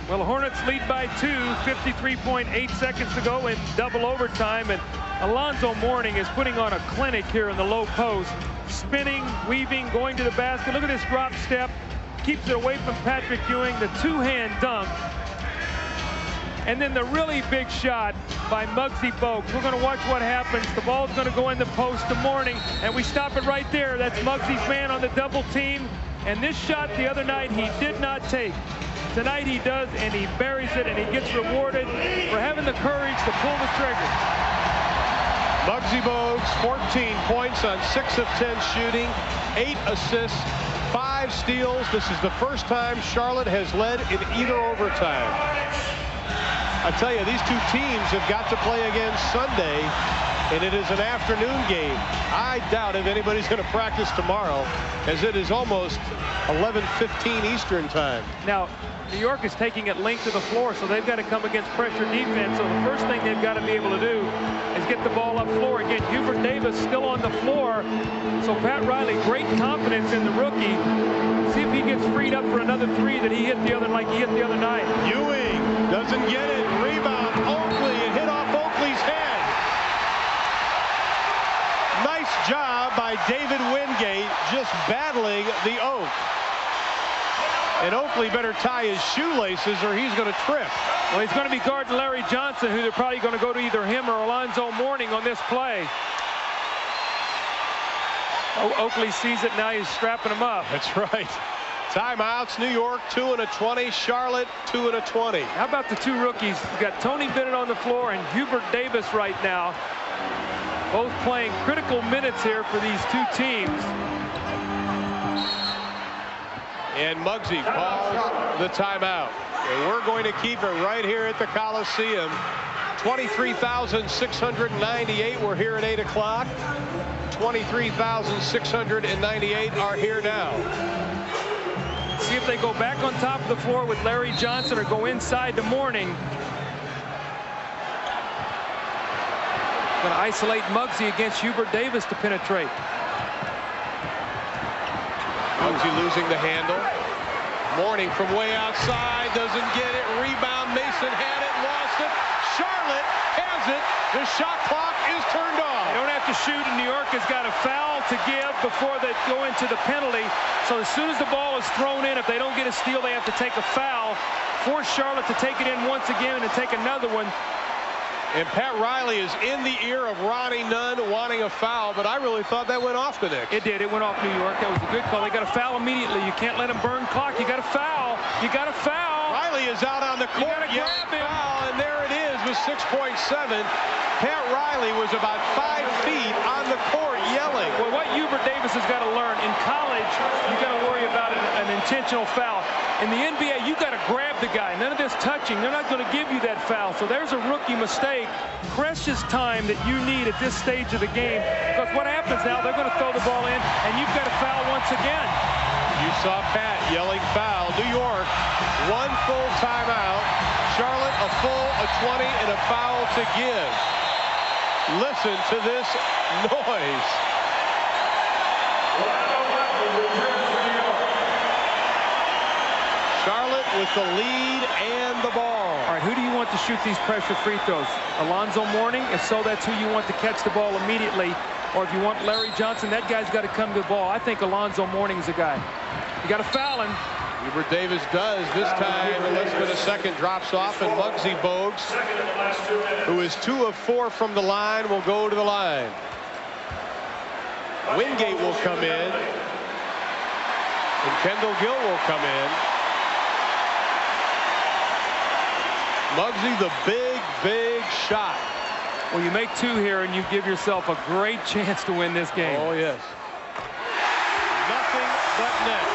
Well, the Hornets lead by 2, 53.8 seconds to go in double overtime, and Alonzo Mourning is putting on a clinic here in the low post, spinning, weaving, going to the basket. Look at this drop step, keeps it away from Patrick Ewing, the 2-hand dunk, and then the really big shot by Muggsy Bogues. We're going to watch what happens. The ball's going to go in the post to Mourning, and we stop it right there. That's Muggsy's man on the double team, and this shot the other night he did not take. Tonight he does, and he buries it, and he gets rewarded for having the courage to pull the trigger. Muggsy Bogues, 14 points on 6 of 10 shooting, 8 assists, 5 steals. This is the first time Charlotte has led in either overtime. I tell you, these two teams have got to play again Sunday, and it is an afternoon game. I doubt if anybody's going to practice tomorrow, as it is almost 11:15 Eastern time. Now, New York is taking it length of the floor, so they've got to come against pressure defense. So the first thing they've got to be able to do is get the ball up floor. Again, Hubert Davis still on the floor. So Pat Riley, great confidence in the rookie. See if he gets freed up for another 3 that he hit the other night. Ewing doesn't get it. Rebound, Oakley. It hit off Oakley's head. Nice job by David Wingate, just battling the oak. And Oakley better tie his shoelaces or he's going to trip. Well, he's going to be guarding Larry Johnson, who they're probably going to go to either him or Alonzo Mourning on this play. Oakley sees it now. He's strapping him up. That's right. Timeouts. New York 2 and a 20. Charlotte 2 and a 20. How about the 2 rookies? You've got Tony Bennett on the floor and Hubert Davis right now. Both playing critical minutes here for these 2 teams. And Muggsy calls the timeout. And we're going to keep it right here at the Coliseum. 23,698 were here at 8 o'clock. 23,698 are here now. See if they go back on top of the floor with Larry Johnson or go inside to Mourning. Going to isolate Muggsy against Hubert Davis to penetrate. Muggsy losing the handle. Mourning from way outside, doesn't get it. Rebound, Mason had it, lost it. Charlotte has it. The shot clock is turned off. They don't have to shoot, and New York has got a foul to give before they go into the penalty. So as soon as the ball is thrown in, if they don't get a steal, they have to take a foul. Force Charlotte to take it in once again and take another one. And Pat Riley is in the ear of Ronnie Nunn wanting a foul, but I really thought that went off the Knicks. It did. It went off New York. That was a good call. They got a foul immediately. You can't let them burn clock. You got a foul. You got a foul. Riley is out on the court. You got to grab him. Foul, and there it is with 6.7. Pat Riley was about 5 feet on the court yelling. Well, what Hubert Davis has got to learn, in college, you got to worry about an intentional foul. In the NBA, you got to grab the guy. None of this touching. They're not going to give you that foul. So there's a rookie mistake. Precious time that you need at this stage of the game. Because what happens now, they're going to throw the ball in, and you've got to foul once again. You saw Pat yelling foul. New York, 1 full timeout. Charlotte, a full, a 20, and a foul to give. Listen to this noise. Charlotte with the lead and the ball. All right, who do you want to shoot these pressure free throws? Alonzo Mourning? If so, that's who you want to catch the ball immediately. Or if you want Larry Johnson, that guy's got to come to the ball. I think Alonzo Mourning's the guy. You got to foul him. Hubert Davis does this time. Less than a second drops off, and Muggsy Bogues, who is 2 of 4 from the line, will go to the line. Wingate will come in, and Kendall Gill will come in. Muggsy, the big shot. Well, you make 2 here, and you give yourself a great chance to win this game. Oh, yes. Nothing but net.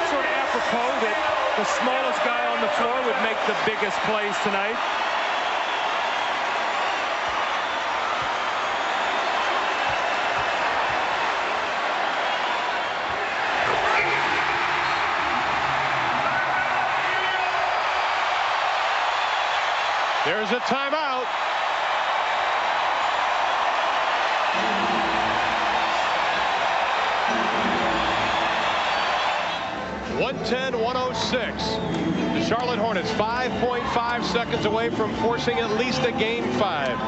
Sort of apropos that the smallest guy on the floor would make the biggest plays tonight. There's a timeout. .110-106. The Charlotte Hornets 5.5 seconds away from forcing at least a game 5.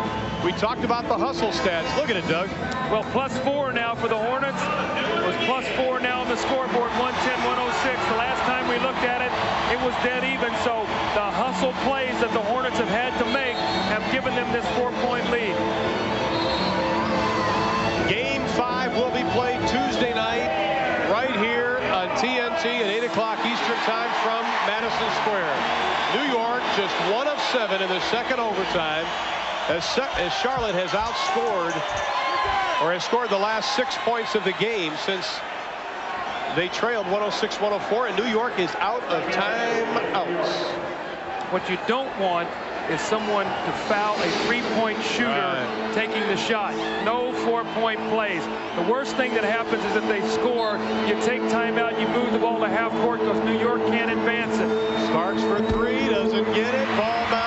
We talked about the hustle stats. Look at it, Doug. Well, +4 now for the Hornets. It was +4 now on the scoreboard, 110-106. The last time we looked at it, it was dead even. So the hustle plays that the Hornets have had to make have given them this 4-point lead. Game 5 will be played Tuesday night right here on TNT at 8 o'clock Eastern time from Madison Square. New York just 1 of 7 in the second overtime as Charlotte has outscored or has scored the last 6 points of the game since they trailed 106-104, and New York is out of timeouts. What you don't want is someone to foul a 3-point shooter taking the shot. No 4-point plays. The worst thing that happens is if they score, you take timeout, you move the ball to half court because New York can't advance it. Starks for 3, doesn't get it. Ball back.